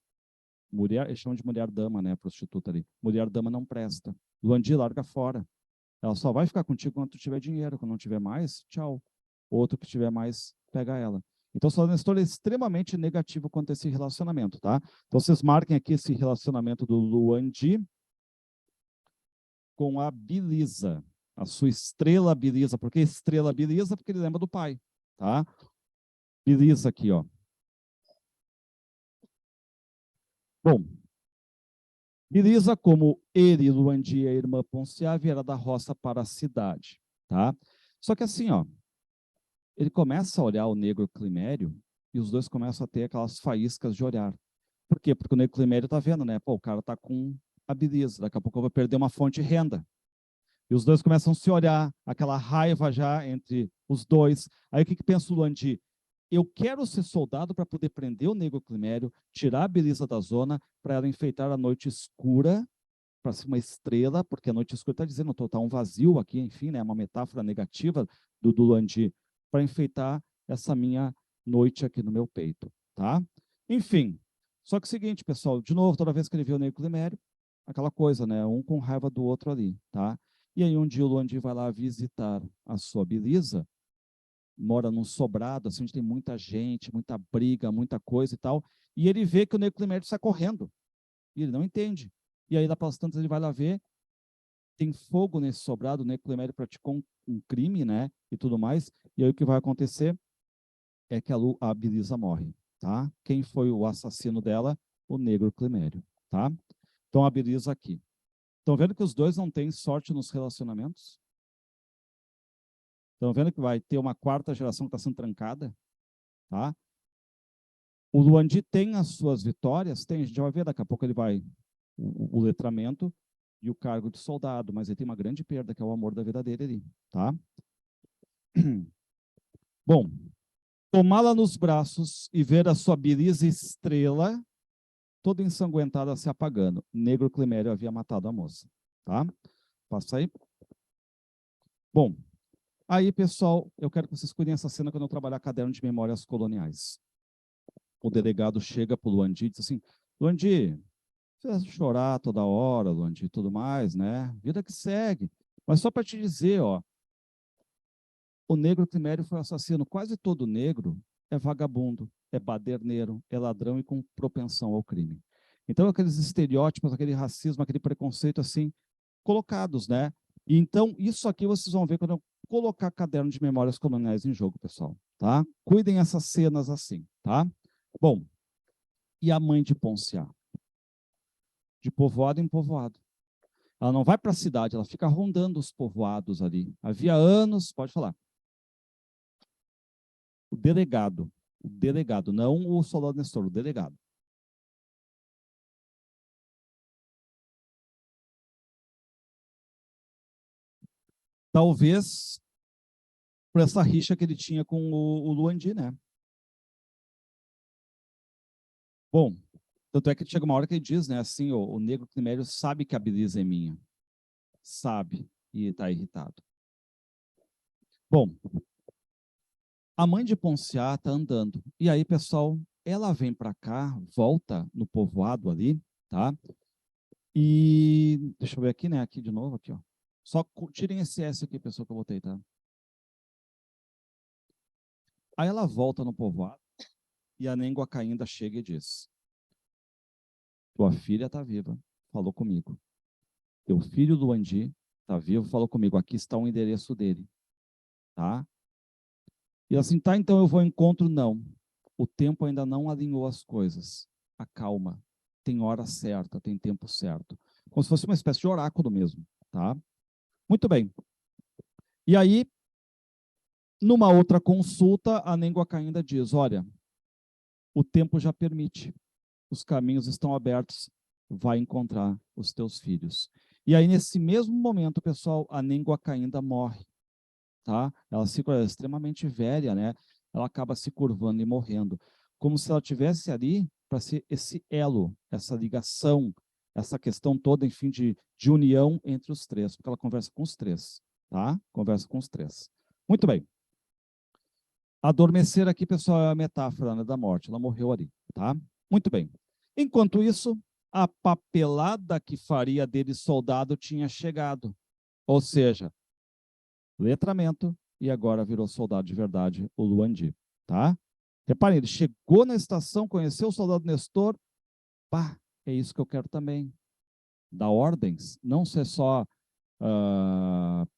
Mulher, eles chamam de mulher-dama, né, a prostituta ali. Mulher-dama não presta. Luandi larga fora. Ela só vai ficar contigo quando tu tiver dinheiro, quando não tiver mais, tchau. Outro que tiver mais, pega ela. Então, o soldado Nestor é extremamente negativo quanto a esse relacionamento, tá? Então, vocês marquem aqui esse relacionamento do Luandi com a Belisa, a sua estrela Belisa. Por que estrela Belisa? Porque ele lembra do pai, tá? Belisa aqui, ó. Bom, Belisa, como ele, Luandi e a irmã Ponciá, vieram da roça para a cidade, tá? Só que assim, ó, ele começa a olhar o negro Climério e os dois começam a ter aquelas faíscas de olhar. Por quê? Porque o negro Climério tá vendo, né? Pô, o cara tá com a Belisa, daqui a pouco eu vou perder uma fonte de renda. E os dois começam a se olhar, aquela raiva já entre os dois. Aí o que pensa o Luandi? Eu quero ser soldado para poder prender o negro Climério, tirar a Belisa da zona, para ela enfeitar a noite escura, para ser uma estrela, porque a noite escura está dizendo, tá um vazio aqui, enfim, né, uma metáfora negativa do Luandi, para enfeitar essa minha noite aqui no meu peito, tá? Enfim, só que é o seguinte, pessoal, de novo, toda vez que ele vê o negro Climério, aquela coisa, né, um com raiva do outro ali, tá? E aí um dia o Luandi vai lá visitar a sua Belisa, mora num sobrado, assim, onde tem muita gente, muita briga, muita coisa e tal, e ele vê que o negro Climério sai correndo, e ele não entende. E aí, lá pelas tantas, ele vai lá ver, tem fogo nesse sobrado, né? Clemério praticou um crime, né? E tudo mais. E aí o que vai acontecer é que a Belisa morre, tá? Quem foi o assassino dela? O negro Clemério, tá? Então, a Belisa aqui. Estão vendo que os dois não têm sorte nos relacionamentos? Estão vendo que vai ter uma quarta geração que está sendo trancada? Tá? O Luandi tem as suas vitórias? Tem, a gente vai ver, daqui a pouco ele vai, o letramento e o cargo de soldado, mas ele tem uma grande perda, que é o amor da vida dele ali, tá? Bom, tomá-la nos braços e ver a sua beleza estrela, toda ensanguentada, se apagando. Negro Climério havia matado a moça, tá? Passa aí. Bom, aí, pessoal, eu quero que vocês cuidem essa cena quando eu trabalhar caderno de memórias coloniais. O delegado chega para o Luandi e diz assim, Luandi, você vai chorar toda hora, Luandi, e tudo mais, né? Vida que segue. Mas só para te dizer, ó, o negro Climério foi assassino. Quase todo negro é vagabundo. é baderneiro, é ladrão e com propensão ao crime. Então, aqueles estereótipos, aquele racismo, aquele preconceito, assim, colocados, né? E então, isso aqui vocês vão ver quando eu colocar caderno de memórias coloniais em jogo, pessoal, tá? Cuidem essas cenas assim, tá? Bom, e a mãe de Ponciá? De povoado em povoado. Ela não vai para a cidade, ela fica rondando os povoados ali. Havia anos, pode falar. O delegado, não o soldado Nestor, o delegado. Talvez por essa rixa que ele tinha com o Luandi, né? Bom, tanto é que chega uma hora que ele diz, né, assim, o negro Climério sabe que a beleza é minha. Sabe, e está irritado. Bom, a mãe de Ponciá está andando. E aí, pessoal, ela vem para cá, volta no povoado ali, tá? E deixa eu ver aqui, né? Aqui de novo, aqui, ó. Só tirem esse S aqui, pessoal, que eu botei, tá? Aí ela volta no povoado e a Nengua Cainda chega e diz: tua filha está viva, falou comigo. Teu filho do Andi está vivo, falou comigo. Aqui está o endereço dele, tá? E assim, tá, então eu vou ao encontro? Não. O tempo ainda não alinhou as coisas. Acalma. Tem hora certa, tem tempo certo. Como se fosse uma espécie de oráculo mesmo, tá? Muito bem. E aí, numa outra consulta, a Nengua Cainda diz: olha, o tempo já permite, os caminhos estão abertos, vai encontrar os teus filhos. E aí, nesse mesmo momento, pessoal, a Nengua Cainda morre, tá? Ela fica extremamente velha, né? Ela acaba se curvando e morrendo, como se ela tivesse ali para ser esse elo, essa ligação, essa questão toda, enfim, de união entre os três, porque ela conversa com os três, tá? Conversa com os três. Muito bem. Adormecer aqui, pessoal, é a metáfora, né, da morte. Ela morreu ali, tá? Muito bem. Enquanto isso, a papelada que faria dele soldado tinha chegado. Ou seja, letramento e agora virou soldado de verdade, o Luandi, tá? Reparem, ele chegou na estação, conheceu o soldado Nestor, pá, é isso que eu quero também. Dar ordens, não ser só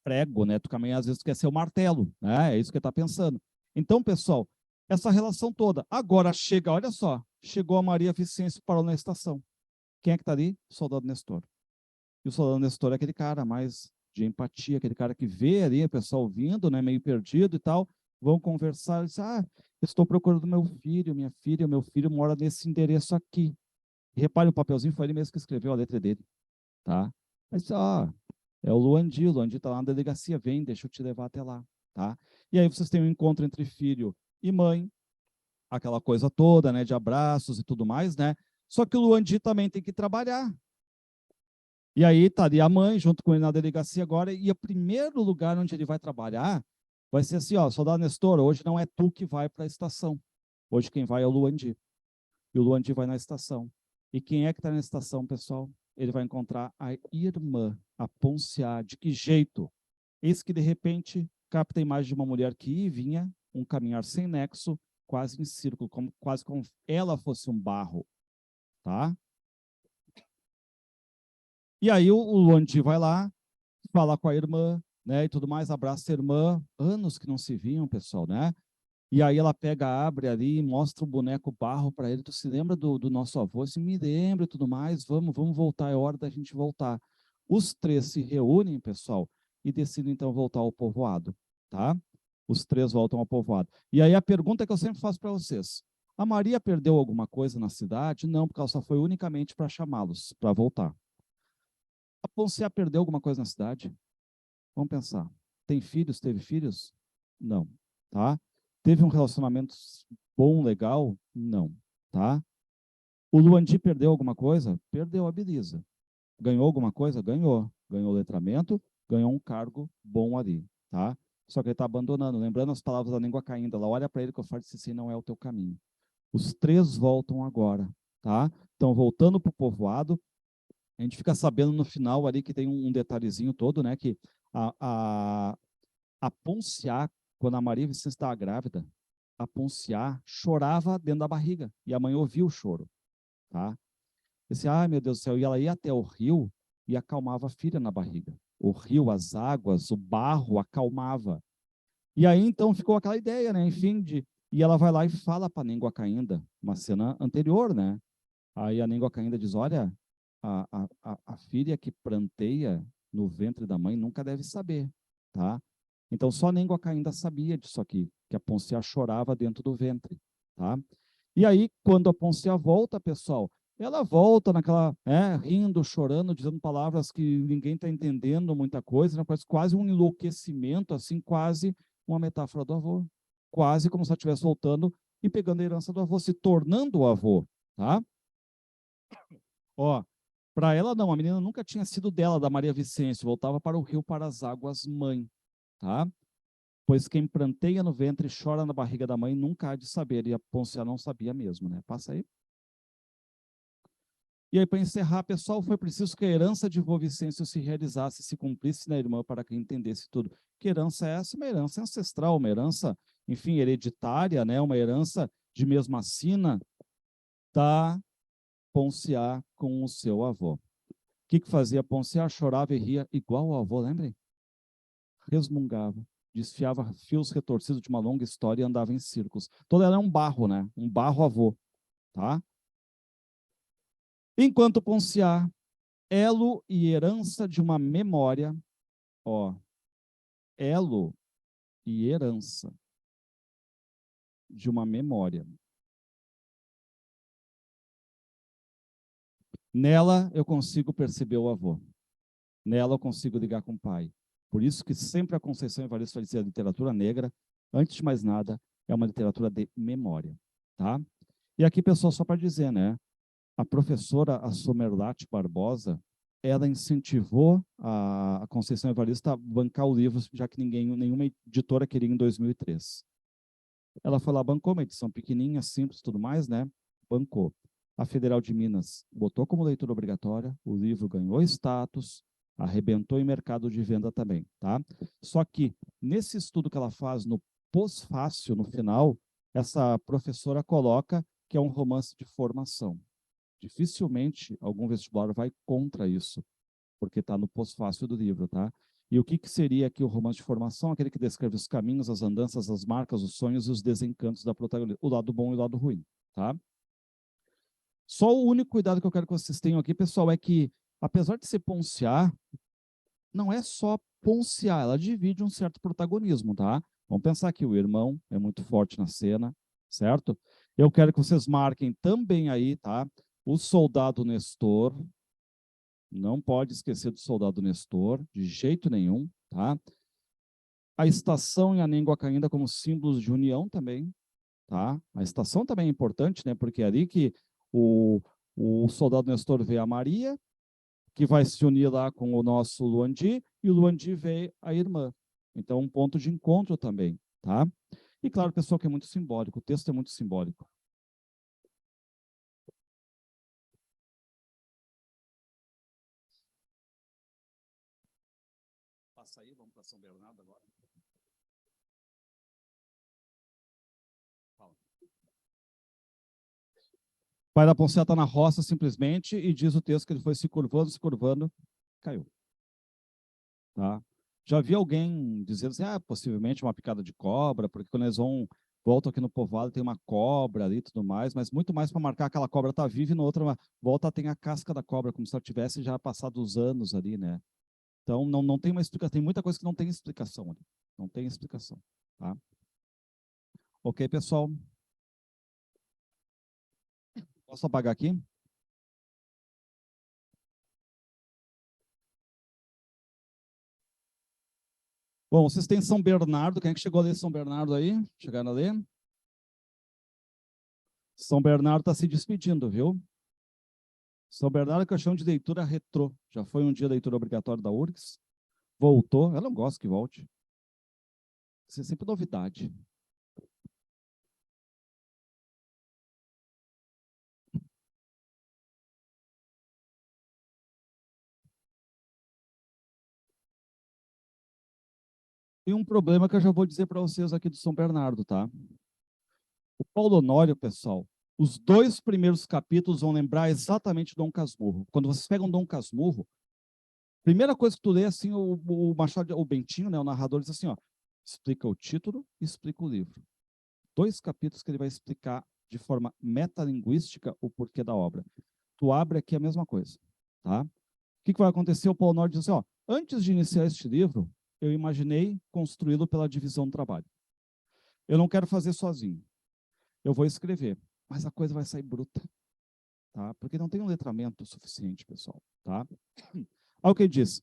prego, né? Tu também às vezes quer ser o martelo, né? É isso que ele está pensando. Então, pessoal, essa relação toda. Agora chega, olha só, chegou a Maria Vicêncio, parou na estação. Quem é que está ali? O soldado Nestor. E o soldado Nestor é aquele cara mais de empatia, aquele cara que vê ali o pessoal vindo, né, meio perdido e tal, vão conversar, diz, estou procurando meu filho, minha filha, meu filho mora nesse endereço aqui. E repare, o papelzinho foi ele mesmo que escreveu a letra dele, tá? Mas, é o Luandi está lá na delegacia, vem, deixa eu te levar até lá, tá? E aí vocês têm um encontro entre filho e mãe, aquela coisa toda, né, de abraços e tudo mais, né? Só que o Luandi também tem que trabalhar. E aí estaria a mãe junto com ele na delegacia agora, e o primeiro lugar onde ele vai trabalhar vai ser assim, ó, soldado Nestor, hoje não é tu que vai para a estação. Hoje quem vai é o Luandi. E o Luandi vai na estação. E quem é que está na estação, pessoal? Ele vai encontrar a irmã, a Ponciá. De que jeito? Eis que, de repente, capta a imagem de uma mulher que vinha, um caminhar sem nexo, quase em círculo, quase como ela fosse um barro, tá? E aí o Luandi vai lá, fala com a irmã, né, e tudo mais, abraça a irmã, anos que não se viam, pessoal, né? E aí ela pega, abre ali, mostra o boneco barro para ele. Tu se lembra do nosso avô? Assim, me lembra e tudo mais. Vamos voltar, é hora da gente voltar. Os três se reúnem, pessoal, e decidem então voltar ao povoado, tá? Os três voltam ao povoado. E aí a pergunta que eu sempre faço para vocês: a Maria perdeu alguma coisa na cidade? Não, porque ela só foi unicamente para chamá-los, para voltar. A Ponciá perdeu alguma coisa na cidade? Vamos pensar. Tem filhos? Teve filhos? Não, tá? Teve um relacionamento bom, legal? Não, tá? O Luandi perdeu alguma coisa? Perdeu a Belisa. Ganhou alguma coisa? Ganhou. Ganhou letramento, ganhou um cargo bom ali, tá? Só que ele está abandonando, lembrando as palavras da língua caindo. Ela olha para ele que eu falo, assim, não é o teu caminho. Os três voltam agora, tá? Então, voltando para o povoado, a gente fica sabendo no final ali que tem um detalhezinho todo, né? Que a, a, a Ponciá, quando a Maria Vicência estava grávida, a Ponciá chorava dentro da barriga, e a mãe ouvia o choro, tá? Disse, ai meu Deus do céu, e ela ia até o rio e acalmava a filha na barriga. O rio, as águas, o barro acalmava. E aí então ficou aquela ideia, né? Enfim, e ela vai lá e fala para a Ninguacainda, uma cena anterior, né? Aí a Ninguacainda diz, olha, a filha que pranteia no ventre da mãe nunca deve saber, tá? Então só a Ninguacainda sabia disso aqui, que a Ponciá chorava dentro do ventre, tá? E aí, quando a Ponciá volta, pessoal, ela volta naquela, rindo, chorando, dizendo palavras que ninguém está entendendo muita coisa, né? Parece quase um enlouquecimento, assim, quase uma metáfora do avô. Quase como se ela estivesse voltando e pegando a herança do avô, se tornando o avô, tá? Ó, para ela não, a menina nunca tinha sido dela, da Maria Vicêncio, voltava para o rio, para as águas mãe, tá? Pois quem pranteia no ventre e chora na barriga da mãe nunca há de saber, e a Ponciá não sabia mesmo, né? Passa aí. E aí, para encerrar, pessoal, foi preciso que a herança de vô Vicêncio se realizasse, se cumprisse na irmã, para que entendesse tudo. Que herança é essa? Uma herança ancestral, uma herança, enfim, hereditária, né? Uma herança de mesma sina da Ponciá com o seu avô. O que fazia Ponciá? Chorava e ria igual ao avô, lembrem? Resmungava, desfiava fios retorcidos de uma longa história e andava em círculos. Toda ela é um barro, né? Um barro avô, tá? Enquanto Ponciá, elo e herança de uma memória, ó, elo e herança de uma memória. Nela eu consigo perceber o avô. Nela eu consigo ligar com o pai. Por isso que sempre a Conceição Evaristo vai dizer a literatura negra, antes de mais nada, é uma literatura de memória, tá? E aqui, pessoal, só para dizer, né? A professora Assomerlate Barbosa, ela incentivou a Conceição Evaristo a bancar o livro, já que nenhuma editora queria em 2003. Ela foi lá, bancou uma edição pequenininha, simples, tudo mais, né? Bancou. A Federal de Minas botou como leitura obrigatória, o livro ganhou status, arrebentou em mercado de venda também, tá? Só que, nesse estudo que ela faz no pós-fácil, no final, essa professora coloca que é um romance de formação. Dificilmente algum vestibular vai contra isso, porque está no pós-fácil do livro, tá? E o que seria aqui o romance de formação? Aquele que descreve os caminhos, as andanças, as marcas, os sonhos e os desencantos da protagonista, o lado bom e o lado ruim, tá? Só o único cuidado que eu quero que vocês tenham aqui, pessoal, é que, apesar de ser Ponciá, não é só Ponciá, ela divide um certo protagonismo, tá? Vamos pensar que o irmão é muito forte na cena, certo? Eu quero que vocês marquem também aí, tá? O soldado Nestor, não pode esquecer do soldado Nestor, de jeito nenhum, tá? A estação e a Ninguacainda como símbolos de união também, tá? A estação também é importante, né? Porque é ali que o, o soldado Nestor vê a Maria, que vai se unir lá com o nosso Luandi, e o Luandi vê a irmã. Então, um ponto de encontro também, tá? E claro, pessoal, que é muito simbólico, o texto é muito simbólico. Passa aí, vamos para São Bernardo agora. Fala. O pai da Poncela está na roça simplesmente e diz o texto que ele foi se curvando, caiu. Tá? Já vi alguém dizendo assim, possivelmente uma picada de cobra, porque quando eles voltam aqui no povoado tem uma cobra ali e tudo mais, mas muito mais para marcar que aquela cobra está viva e na outra volta tem a casca da cobra, como se ela tivesse já passado os anos ali, né? Então não tem uma explicação, tem muita coisa que não tem explicação ali. Não tem explicação, tá? Ok, pessoal? Posso apagar aqui? Bom, vocês têm São Bernardo, quem é que chegou a ler São Bernardo aí? Chegaram a ler? São Bernardo está se despedindo, viu? São Bernardo é caixão de leitura retrô. Já foi um dia leitura obrigatória da URGS. Voltou. Eu não gosto que volte. Isso é sempre novidade. Tem um problema que eu já vou dizer para vocês aqui do São Bernardo, tá? O Paulo Honório, pessoal, os 2 primeiros capítulos vão lembrar exatamente Dom Casmurro. Quando vocês pegam Dom Casmurro, primeira coisa que tu lê, assim, o Machado, o Bentinho, né, o narrador, diz assim, ó, explica o título e explica o livro. 2 capítulos que ele vai explicar de forma metalinguística o porquê da obra. Tu abre aqui a mesma coisa, tá? O que vai acontecer? O Paulo Honório diz assim, ó, antes de iniciar este livro, eu imaginei construí-lo pela divisão do trabalho. Eu não quero fazer sozinho. Eu vou escrever, mas a coisa vai sair bruta, tá? Porque não tem um letramento suficiente, pessoal, tá? Olha o que ele diz.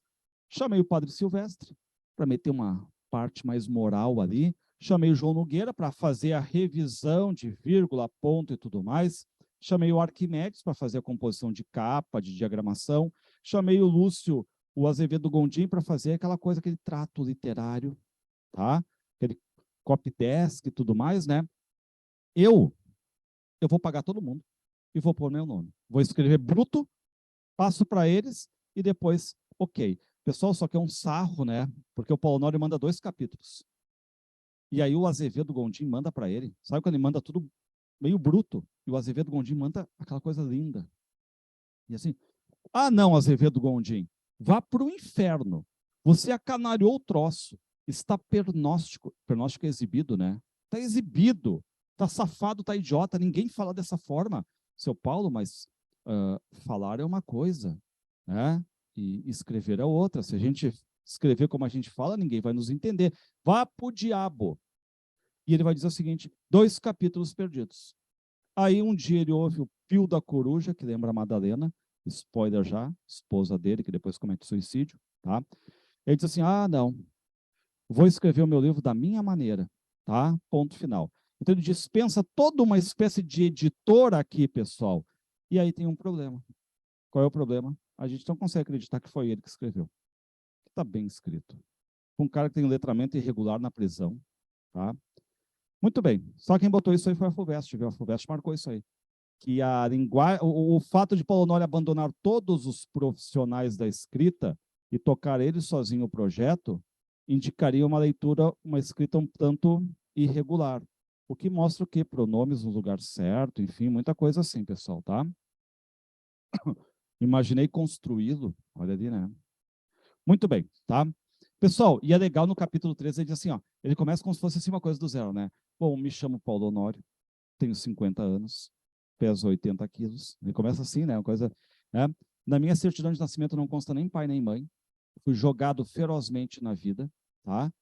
Chamei o Padre Silvestre para meter uma parte mais moral ali. Chamei o João Nogueira para fazer a revisão de vírgula, ponto e tudo mais. Chamei o Arquimedes para fazer a composição de capa, de diagramação. Chamei o Lúcio, o Azevedo Gondim, para fazer aquela coisa, aquele trato literário, tá? Aquele copy desk e tudo mais, né? Eu vou pagar todo mundo e vou pôr meu nome. Vou escrever bruto, passo para eles e depois, ok. Pessoal, só que é um sarro, né? Porque o Paulo Honório manda 2 capítulos. E aí o Azevedo Gondim manda para ele. Sabe quando ele manda tudo meio bruto? E o Azevedo Gondim manda aquela coisa linda. E assim, ah não, Azevedo Gondim, vá para o inferno. Você acanalhou o troço. Está pernóstico. Pernóstico é exibido, né? Está exibido. Está safado, está idiota. Ninguém fala dessa forma. Seu Paulo, mas falar é uma coisa, né? E escrever é outra. Se a gente escrever como a gente fala, ninguém vai nos entender. Vá para o diabo. E ele vai dizer o seguinte, 2 capítulos perdidos. Aí um dia ele ouve o Pio da Coruja, que lembra a Madalena, spoiler já, esposa dele, que depois comete suicídio, tá? Ele diz assim, ah, não, vou escrever o meu livro da minha maneira, tá? Ponto final. Então ele dispensa toda uma espécie de editor aqui, pessoal. E aí tem um problema. Qual é o problema? A gente não consegue acreditar que foi ele que escreveu. Está bem escrito. Um cara que tem um letramento irregular na prisão, tá? Muito bem. Só quem botou isso aí foi a FUVEST, viu? A FUVEST marcou isso aí. Que a linguagem, o fato de Paulo Honório abandonar todos os profissionais da escrita e tocar ele sozinho o projeto, indicaria uma leitura, uma escrita um tanto irregular. O que mostra o quê? Pronomes no lugar certo, enfim, muita coisa assim, pessoal, tá? Imaginei construí-lo, olha ali, né? Muito bem, tá? Pessoal, e é legal no capítulo 13, ele diz assim, ó, ele começa como se fosse assim uma coisa do zero, né? Bom, me chamo Paulo Honório, tenho 50 anos, peso 80 quilos. Ele começa assim, né? Uma coisa, né? Na minha certidão de nascimento não consta nem pai nem mãe. Fui jogado ferozmente na vida, tá? O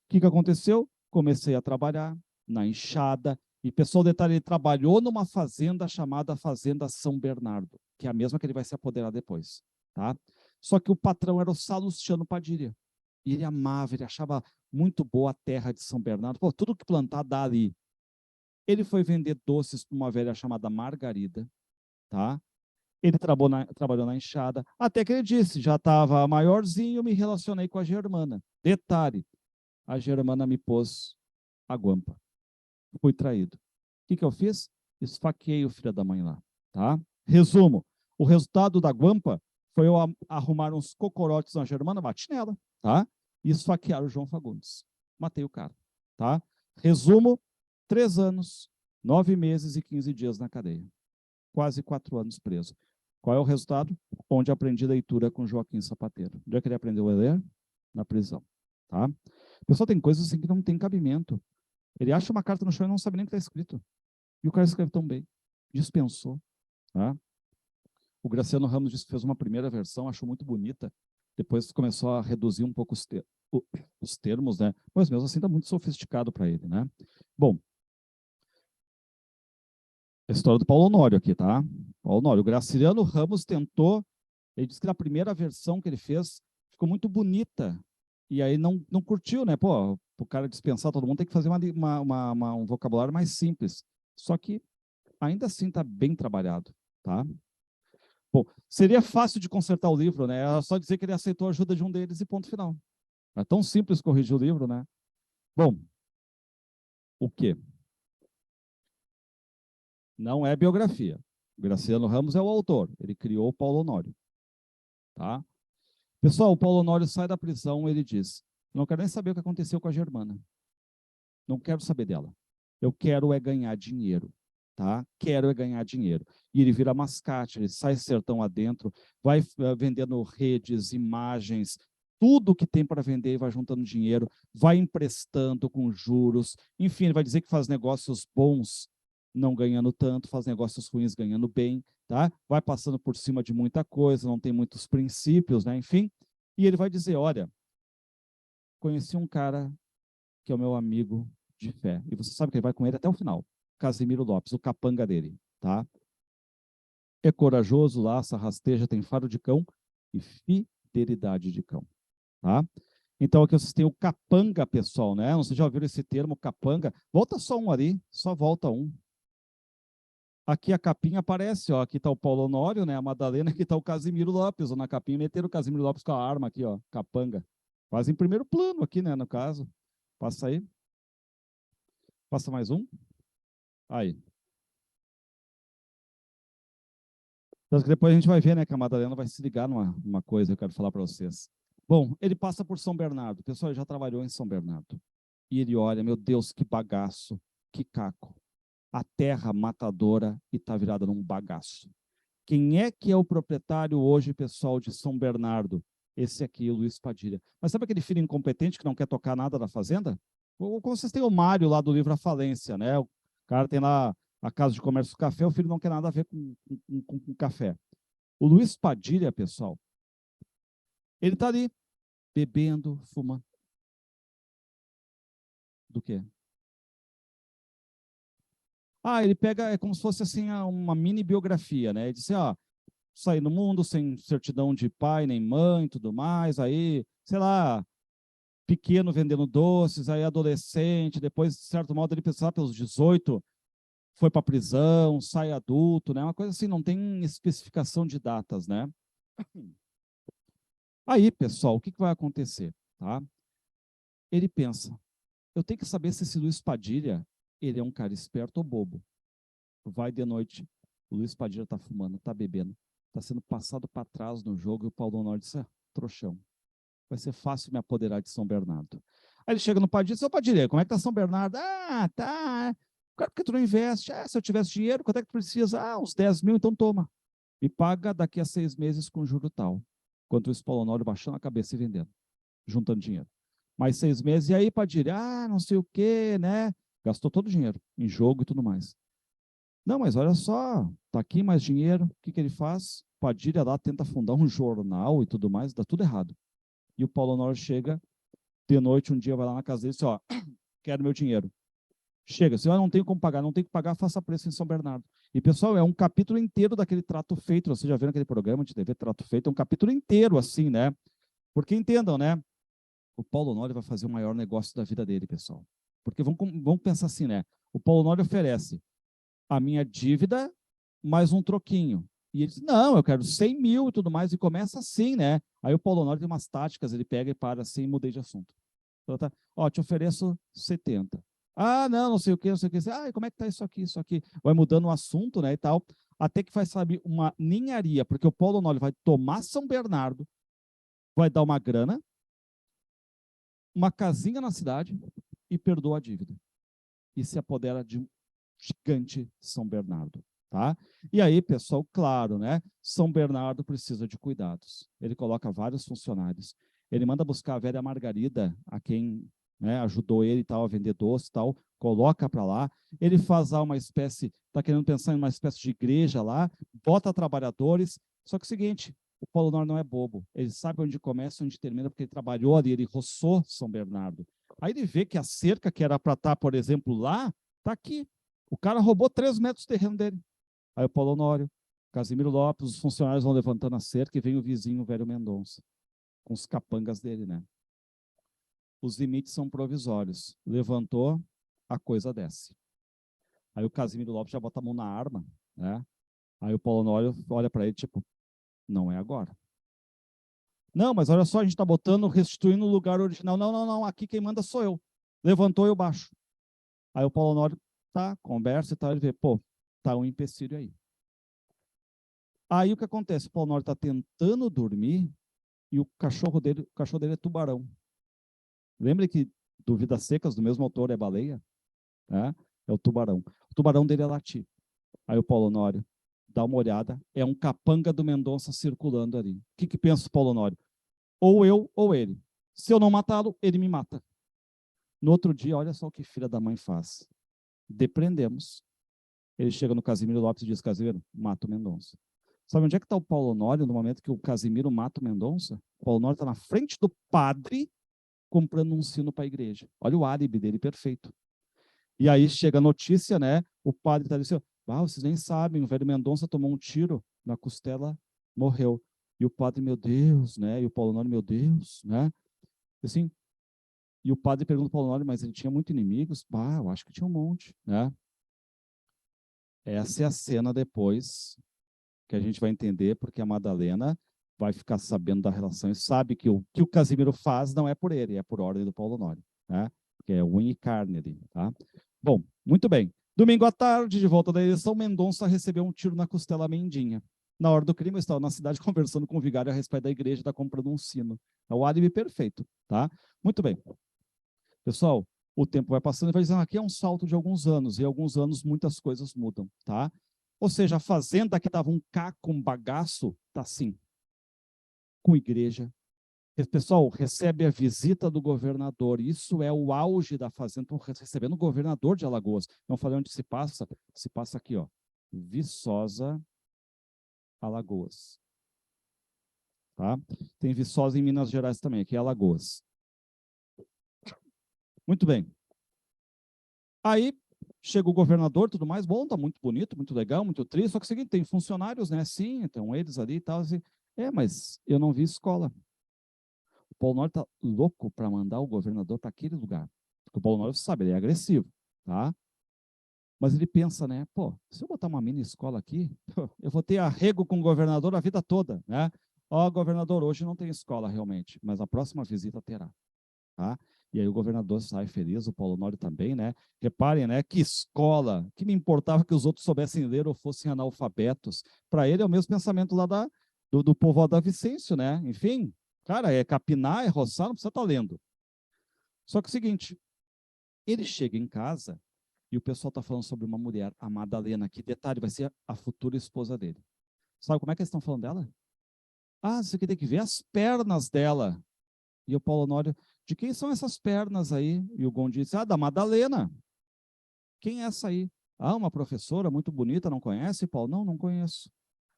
que aconteceu? Comecei a trabalhar na enxada. E, pessoal, detalhe, ele trabalhou numa fazenda chamada Fazenda São Bernardo, que é a mesma que ele vai se apoderar depois, tá? Só que o patrão era o Salustiano Padilha. E ele amava, ele achava muito boa a terra de São Bernardo. Pô, tudo que plantar dá ali. Ele foi vender doces para uma velha chamada Margarida, tá? Ele trabalhou na enxada, até que ele disse, já estava maiorzinho, me relacionei com a Germana. Detalhe, a Germana me pôs a guampa. Fui traído. O que eu fiz? Esfaqueei o filho da mãe lá, tá? Resumo, o resultado da guampa foi eu arrumar uns cocorotes na Germana, bati nela, tá? E esfaquear o João Fagundes. Matei o cara, tá? Resumo, 3 anos, 9 meses e 15 dias na cadeia. Quase 4 anos preso. Qual é o resultado? Onde aprendi leitura com Joaquim Sapateiro. Onde é que ele aprendeu a ler? Na prisão. Tá? Pessoal, tem coisas assim que não tem cabimento. Ele acha uma carta no chão e não sabe nem o que está escrito. E o cara escreve tão bem. Dispensou. Tá? O Graciano Ramos disse que fez uma primeira versão, achou muito bonita. Depois começou a reduzir um pouco os termos, né? Mas mesmo assim está muito sofisticado para ele, né? Bom, a história do Paulo Honório aqui, tá? Paulo Honório. O Graciliano Ramos tentou, ele disse que na primeira versão que ele fez, ficou muito bonita. E aí não curtiu, né? Pô, o cara dispensar todo mundo tem que fazer um vocabulário mais simples. Só que ainda assim está bem trabalhado, tá? Bom, seria fácil de consertar o livro, né? Era só dizer que ele aceitou a ajuda de um deles e ponto final. É tão simples corrigir o livro, né? Bom, o quê? Não é biografia. O Graciano Ramos é o autor. Ele criou o Paulo Honório. Tá? Pessoal, o Paulo Honório sai da prisão, ele diz, não quero nem saber o que aconteceu com a Germana. Não quero saber dela. Eu quero é ganhar dinheiro, tá? Quero é ganhar dinheiro. E ele vira mascate, ele sai sertão adentro, vai vendendo redes, imagens, tudo que tem para vender e vai juntando dinheiro, vai emprestando com juros, enfim, ele vai dizer que faz negócios bons, não ganhando tanto, faz negócios ruins ganhando bem, tá? Vai passando por cima de muita coisa, não tem muitos princípios, né? Enfim, e ele vai dizer, olha, conheci um cara que é o meu amigo de fé. E você sabe que ele vai com ele até o final. Casimiro Lopes, o capanga dele, tá? É corajoso, laça, rasteja, tem faro de cão e fidelidade de cão, tá? Então aqui vocês têm o capanga, pessoal, né? Não sei se já ouviram esse termo, capanga. Volta só um ali, só volta um. Aqui a capinha aparece, ó. Aqui está o Paulo Honório, né? A Madalena, aqui está o Casimiro Lopes. Ou na capinha meteram o Casimiro Lopes com a arma aqui, ó. Capanga. Quase em primeiro plano aqui, né? No caso. Passa aí. Passa mais um. Aí. Então, depois a gente vai ver, né, que a Madalena vai se ligar numa coisa que eu quero falar para vocês. Bom, ele passa por São Bernardo. O pessoal já trabalhou em São Bernardo. E ele olha, meu Deus, que bagaço, que caco. A terra matadora e está virada num bagaço. Quem é que é o proprietário hoje, pessoal, de São Bernardo? Esse aqui, o Luiz Padilha. Mas sabe aquele filho incompetente que não quer tocar nada da fazenda? Ou como vocês têm o Mário lá do livro A Falência, né? O cara tem lá a Casa de Comércio do Café, o filho não quer nada a ver com café. O Luiz Padilha, pessoal, ele está ali, bebendo, fumando. Do quê? Ah, ele pega, é como se fosse assim uma mini biografia, né? Ele disse, ó, saí no mundo sem certidão de pai nem mãe, tudo mais, aí, sei lá, pequeno vendendo doces, aí adolescente, depois, de certo modo, ele pensava pelos 18, foi para prisão, sai adulto, né? Uma coisa assim, não tem especificação de datas, né? Aí, pessoal, o que vai acontecer, tá? Ele pensa, eu tenho que saber se esse Luiz Padilha, ele é um cara esperto ou bobo. Vai de noite, o Luiz Padilha tá fumando, tá bebendo, tá sendo passado para trás no jogo, e o Paulo Honório disse, trouxão, vai ser fácil me apoderar de São Bernardo. Aí ele chega no Padilha e diz, ô Padilha, como é que tá São Bernardo? Ah, tá. Cara, por que tu não investe? Ah, se eu tivesse dinheiro, quanto é que tu precisa? Ah, uns 10 mil, então toma. Me paga daqui a 6 meses com juro tal. Enquanto o Paulo Honório baixando a cabeça e vendendo, juntando dinheiro. Mais 6 meses, e aí, Padilha? Ah, não sei o quê, né? Gastou todo o dinheiro em jogo e tudo mais. Não, mas olha só, tá aqui mais dinheiro, o que que ele faz? Padilha lá tenta fundar um jornal e tudo mais, dá tudo errado. E o Paulo Honório chega de noite, um dia vai lá na casa dele e diz, ó, quero meu dinheiro. Chega, se eu não tenho como pagar, não tenho que pagar, faça preço em São Bernardo. E, pessoal, é um capítulo inteiro daquele Trato Feito, vocês já viram aquele programa de TV Trato Feito, é um capítulo inteiro assim, né? Porque entendam, né? O Paulo Honório vai fazer o maior negócio da vida dele, pessoal. Porque vamos pensar assim, né? O Paulo Honório oferece a minha dívida mais um troquinho. E ele diz, não, eu quero 100 mil e tudo mais, e começa assim, né? Aí o Paulo Honório tem umas táticas, ele pega e para assim, mudei de assunto. Então, tá, ó, te ofereço 70. Ah, não, não sei o que, não sei o que. Ah, como é que tá isso aqui, isso aqui? Vai mudando o assunto, né, e tal, até que faz, sabe, uma ninharia, porque o Paulo Honório vai tomar São Bernardo, vai dar uma grana, uma casinha na cidade e perdoa a dívida. E se apodera de um gigante São Bernardo, tá? E aí, pessoal, claro, né? São Bernardo precisa de cuidados. Ele coloca vários funcionários. Ele manda buscar a velha Margarida, a quem, né, ajudou ele e tal a vender doce e tal, coloca para lá. Ele faz lá uma espécie, está querendo pensar em uma espécie de igreja lá, bota trabalhadores. Só que é o seguinte, o Paulo Honório não é bobo. Ele sabe onde começa, onde termina, porque ele trabalhou ali, ele roçou São Bernardo. Aí ele vê que a cerca que era para estar, por exemplo, lá, está aqui. O cara roubou 3 metros de terreno dele. Aí o Paulo Honório, Casimiro Lopes, os funcionários vão levantando a cerca e vem o vizinho, o velho Mendonça, com os capangas dele, né? Os limites são provisórios. Levantou, a coisa desce. Aí o Casimiro Lopes já bota a mão na arma, né? Aí o Paulo Honório olha para ele, tipo, não é agora. Não, mas olha só, a gente está botando, restituindo o lugar original. Não, não, não, aqui quem manda sou eu. Levantou, eu baixo. Aí o Paulo Honório, tá, conversa e tal, ele vê, pô, tá um empecilho aí. Aí o que acontece? O Paulo Honório está tentando dormir e o cachorro dele é tubarão. Lembra que do Vidas Secas, do mesmo autor, é baleia? Né? É o tubarão. O tubarão dele é latir. Aí o Paulo Honório dá uma olhada, é um capanga do Mendonça circulando ali. O que pensa o Paulo Honório? Ou eu ou ele. Se eu não matá-lo, ele me mata. No outro dia, olha só o que filha da mãe faz. Depreendemos. Ele chega no Casimiro Lopes e diz: Casimiro, mata o Mendonça. Sabe onde é que está o Paulo Honório no momento que o Casimiro mata o Mendonça? O Paulo Honório está na frente do padre comprando um sino para a igreja. Olha o álibi dele, perfeito. E aí chega a notícia, né? O padre está dizendo: vocês nem sabem, o velho Mendonça tomou um tiro na costela, morreu. E o padre, meu Deus, né? E o Paulo Honório, meu Deus, né? Assim, e o padre pergunta ao Paulo Honório: mas ele tinha muitos inimigos? Eu acho que tinha um monte, né? Essa é a cena depois que a gente vai entender, porque a Madalena vai ficar sabendo da relação e sabe que o que o Casimiro faz não é por ele, é por ordem do Paulo Honório, né? Que é unha e carne ali, tá? Bom, muito bem. Domingo à tarde, de volta da eleição, Mendonça recebeu um tiro na costela Mendinha. Na hora do crime, eu estava na cidade conversando com o vigário a respeito da igreja, está comprando um sino. É o álibi perfeito, tá? Muito bem. Pessoal, o tempo vai passando e vai dizendo, aqui é um salto de alguns anos, e em alguns anos muitas coisas mudam, tá? Ou seja, a fazenda que estava um caco, um bagaço, está assim, com igreja. O pessoal recebe a visita do governador, isso é o auge da fazenda, estão recebendo o governador de Alagoas. Não falei onde se passa aqui, ó, Viçosa, Alagoas. Tá? Tem Viçosa em Minas Gerais também, aqui é Alagoas. Muito bem. Aí chega o governador, tudo mais, bom, tá muito bonito, muito legal, muito triste, só que é o seguinte, tem funcionários, né? Sim, então eles ali e tal, assim, mas eu não vi escola. O Paulo Honório tá louco para mandar o governador para aquele lugar. Porque o Paulo Honório sabe, ele é agressivo, tá? Mas ele pensa, né? Pô, se eu botar uma mini escola aqui, eu vou ter arrego com o governador a vida toda, né? Ó, governador, hoje não tem escola realmente, mas a próxima visita terá, tá? E aí o governador sai feliz, o Paulo Honório também, né? Reparem, né? Que escola, que me importava que os outros soubessem ler ou fossem analfabetos. Para ele é o mesmo pensamento lá do povoado da Vicêncio, né? Enfim, cara, é capinar, é roçar, não precisa estar lendo. Só que é o seguinte, ele chega em casa e o pessoal está falando sobre uma mulher, a Madalena, que detalhe, vai ser a futura esposa dele. Sabe como é que eles estão falando dela? Você tem que ver as pernas dela. E o Paulo Honório, de quem são essas pernas aí? E o Gon disse, da Madalena. Quem é essa aí? Uma professora muito bonita, não conhece, Paulo? Não, não conheço.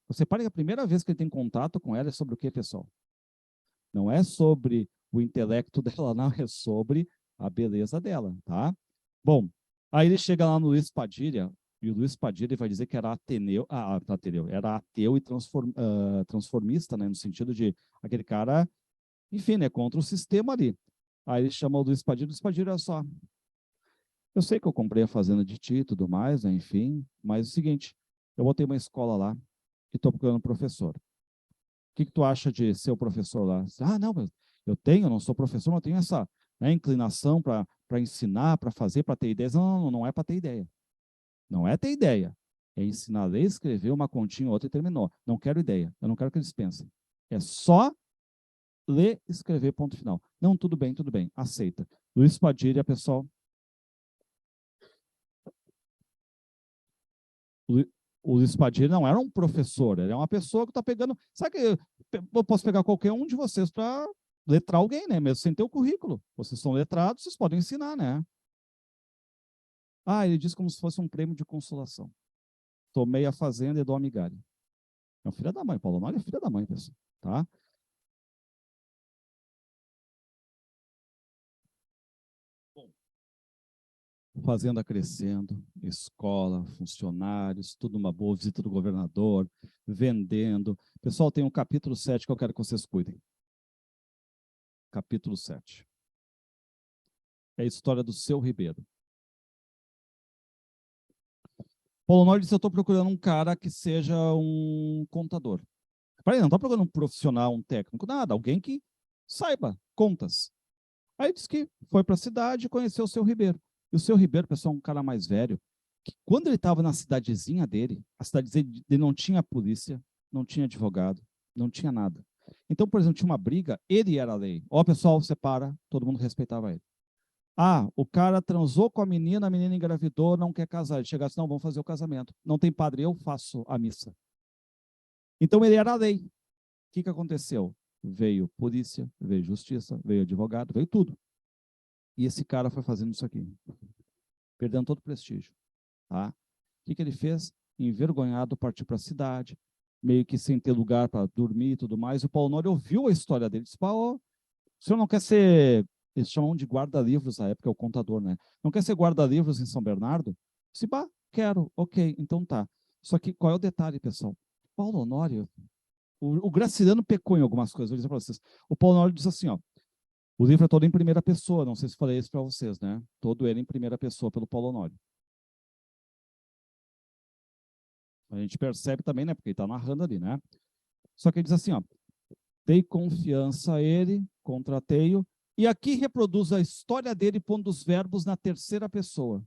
Você para que a primeira vez que ele tem contato com ela é sobre o que, pessoal? Não é sobre o intelecto dela, não, é sobre a beleza dela, tá? Bom, aí ele chega lá no Luiz Padilha, e o Luiz Padilha vai dizer que era era ateu e transformista, né, no sentido de aquele cara, enfim, né, contra o sistema ali. Aí ele chama o Luiz Padilha, olha só, eu sei que eu comprei a fazenda de ti e tudo mais, né, enfim, mas é o seguinte, eu botei uma escola lá e estou procurando um professor. O que tu acha de ser o professor lá? Não, mas eu não sou professor, mas eu tenho essa, né, inclinação para ensinar, para fazer, para ter ideias. Não, não, não é para ter ideia. Não é ter ideia. É ensinar a ler, escrever uma continha, outra e terminou. Não quero ideia. Eu não quero que eles pensem. É só ler, escrever, ponto final. Não, tudo bem, aceita. Luiz Padilha, pessoal. O Luiz Padilha não era um professor, ele é uma pessoa que está pegando. Sabe que eu posso pegar qualquer um de vocês para letrar alguém, né? Mesmo sem ter o currículo. Vocês são letrados, vocês podem ensinar, né? Ele diz como se fosse um prêmio de consolação. Tomei a fazenda e dou a migalha. É um filho da mãe, Paulo Honório é filho da mãe, pessoal. Tá? Bom, fazenda crescendo, escola, funcionários, tudo uma boa, visita do governador, vendendo. Pessoal, tem um capítulo 7 que eu quero que vocês cuidem. Capítulo 7. É a história do Seu Ribeiro. Paulo Honório disse, eu estou procurando um cara que seja um contador. Peraí, não estou procurando um profissional, um técnico, nada, alguém que saiba contas. Aí disse que foi para a cidade e conheceu o Seu Ribeiro. E o Seu Ribeiro, pessoal, é um cara mais velho, que quando ele estava na cidadezinha dele, a cidadezinha dele não tinha polícia, não tinha advogado, não tinha nada. Então, por exemplo, tinha uma briga, ele era a lei. Pessoal, separa, todo mundo respeitava ele. Ah, o cara transou com a menina engravidou, não quer casar. Ele chega assim, não, vamos fazer o casamento. Não tem padre, eu faço a missa. Então ele era a lei. O que aconteceu? Veio polícia, veio justiça, veio advogado, veio tudo. E esse cara foi fazendo isso aqui, perdendo todo o prestígio. Tá? O que ele fez? Envergonhado, partiu para a cidade, meio que sem ter lugar para dormir e tudo mais. E o Paulo Honório ouviu a história dele, disse, o senhor não quer ser, eles chamam de guarda-livros na época, é o contador, né? Não quer ser guarda-livros em São Bernardo? Se bah, quero, ok, então tá. Só que qual é o detalhe, pessoal? Paulo Honório, o Graciliano pecou em algumas coisas, vou dizer para vocês. O Paulo Honório diz assim, ó, o livro é todo em primeira pessoa, não sei se falei isso para vocês, né? Todo ele em primeira pessoa pelo Paulo Honório. A gente percebe também, né? Porque ele está narrando ali, né? Só que ele diz assim, ó, dei confiança a ele, contratei-o, e aqui reproduz a história dele pondo os verbos na terceira pessoa.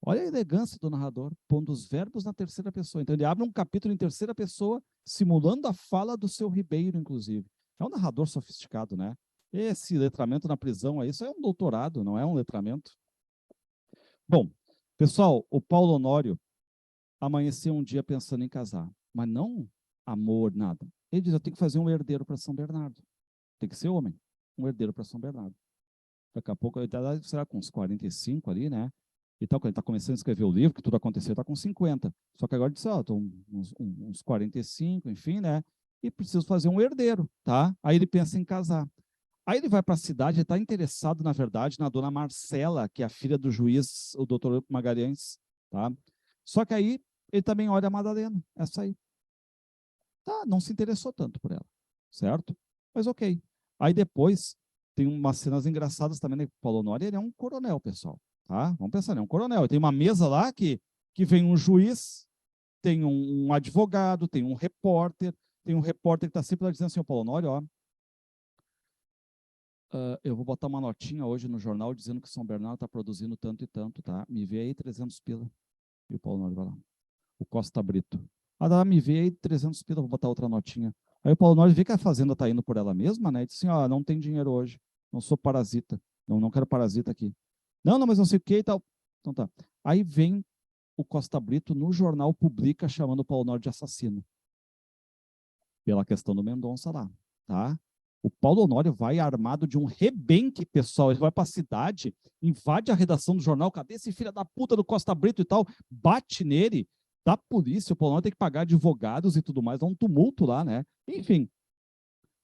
Olha a elegância do narrador, pondo os verbos na terceira pessoa. Então ele abre um capítulo em terceira pessoa, simulando a fala do seu Ribeiro, inclusive. É um narrador sofisticado, né? Esse letramento na prisão aí, isso é um doutorado, não é um letramento. Bom, pessoal, o Paulo Honório amanheceu um dia pensando em casar, mas não amor, nada. Ele diz, eu tenho que fazer um herdeiro para São Bernardo. Tem que ser homem, um herdeiro para São Bernardo. Daqui a pouco, ele tá, será com uns 45 ali, né? E tal, quando ele está começando a escrever o livro, que tudo aconteceu, está com 50. Só que agora ele disse, ó, estou uns 45, enfim, né? E preciso fazer um herdeiro, tá? Aí ele pensa em casar. Aí ele vai para a cidade, ele está interessado, na verdade, na dona Marcela, que é a filha do juiz, o doutor Magalhães, tá? Só que aí ele também olha a Madalena, essa aí. Tá, não se interessou tanto por ela, certo? Mas ok. Aí depois tem umas cenas engraçadas também, né? O Paulo Honório, ele é um coronel, pessoal, tá? Vamos pensar, ele é um coronel. Tem uma mesa lá que vem um juiz, tem um advogado, tem um repórter que está sempre lá dizendo assim, o Paulo Honório, ó, eu vou botar uma notinha hoje no jornal dizendo que São Bernardo está produzindo tanto e tanto, tá? Me vê aí 300 pila. E o Paulo Honório vai lá. O Costa Brito. Me vê aí 300 pila, vou botar outra notinha. Aí o Paulo Nobre vê que a fazenda está indo por ela mesma, né? E disse assim, ó, não tem dinheiro hoje, não sou parasita, não quero parasita aqui. Não, não, mas não sei o que e tal. Então tá. Aí vem o Costa Brito no jornal, publica chamando o Paulo Nobre de assassino. Pela questão do Mendonça lá, tá? O Paulo Honório vai armado de um rebenque, pessoal. Ele vai para a cidade, invade a redação do jornal. Cadê esse filho da puta do Costa Brito e tal? Bate nele, da polícia. O Paulo Honório tem que pagar advogados e tudo mais. Dá um tumulto lá, né? Enfim.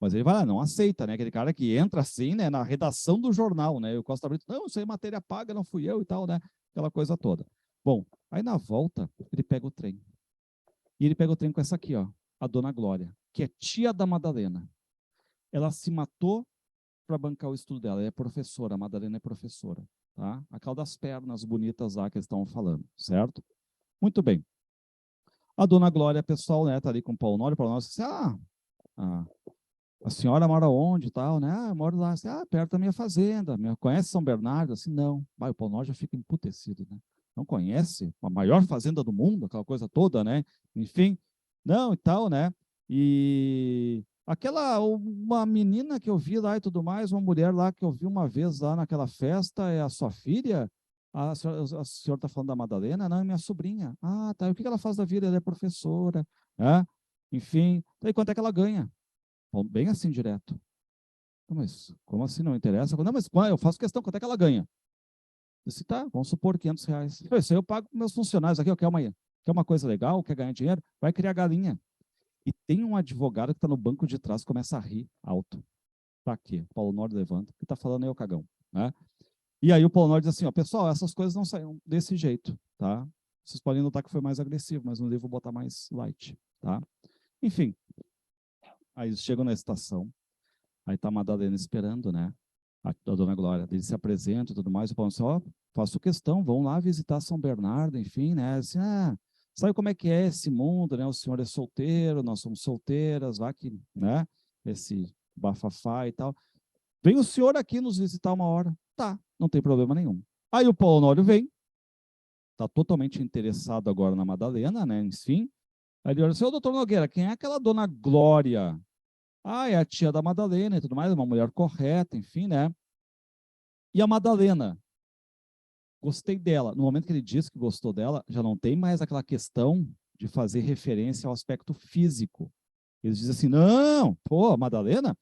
Mas ele vai lá, não aceita, né? Aquele cara que entra assim, né? Na redação do jornal, né? E o Costa Brito, não, isso aí é matéria paga, não fui eu e tal, né? Aquela coisa toda. Bom, aí na volta, ele pega o trem. E ele pega o trem com essa aqui, ó. A Dona Glória, que é tia da Madalena. Ela se matou para bancar o estudo dela. Ela é professora, a Madalena é professora, tá? Aquela das pernas bonitas lá que eles estavam falando, certo? Muito bem. A Dona Glória, pessoal, né, tá ali com o Paulo Honório. O Paulo Honório disse, a, a senhora mora onde e tal, né? Eu moro lá, assim, perto da minha fazenda. Conhece São Bernardo? Assim, não. O Paulo Honório já fica emputecido, né? Não conhece a maior fazenda do mundo, aquela coisa toda, né? Enfim, não e tal, né? E uma menina que eu vi lá e tudo mais, uma mulher lá que eu vi uma vez lá naquela festa, é a sua filha? A senhora está falando da Madalena? Não, é minha sobrinha. Ah, tá. E o que ela faz da vida? Ela é professora, né? Enfim, e quanto é que ela ganha? Bom, bem assim, direto. Mas como assim não interessa? Não, mas eu faço questão, quanto é que ela ganha? Eu disse, tá, vamos supor R$ 500. Isso aí eu pago para meus funcionários aqui, quer uma coisa legal, quer ganhar dinheiro? Vai criar galinha. E tem um advogado que está no banco de trás, começa a rir alto. Tá aqui, Paulo Nord levanta, que está falando aí o cagão, né? E aí o Paulo Nord diz assim, ó, pessoal, essas coisas não saíram desse jeito, tá? Vocês podem notar que foi mais agressivo, mas no livro vou botar mais light, tá? Enfim, aí eles chegam na estação, aí tá a Madalena esperando, né? A Dona Glória, ele se apresenta e tudo mais, e o Paulo assim, ó, faço questão, vão lá visitar São Bernardo, enfim, né? Assim, sabe como é que é esse mundo, né? O senhor é solteiro, nós somos solteiras, vá que, né? Esse bafafá e tal. Vem o senhor aqui nos visitar uma hora. Tá, não tem problema nenhum. Aí o Paulo Honório vem, tá totalmente interessado agora na Madalena, né? Enfim. Aí ele olha assim, ô doutor Nogueira, quem é aquela Dona Glória? É a tia da Madalena e tudo mais, uma mulher correta, enfim, né? E a Madalena? Gostei dela. No momento que ele diz que gostou dela, já não tem mais aquela questão de fazer referência ao aspecto físico. Eles dizem assim, não, pô, a Madalena,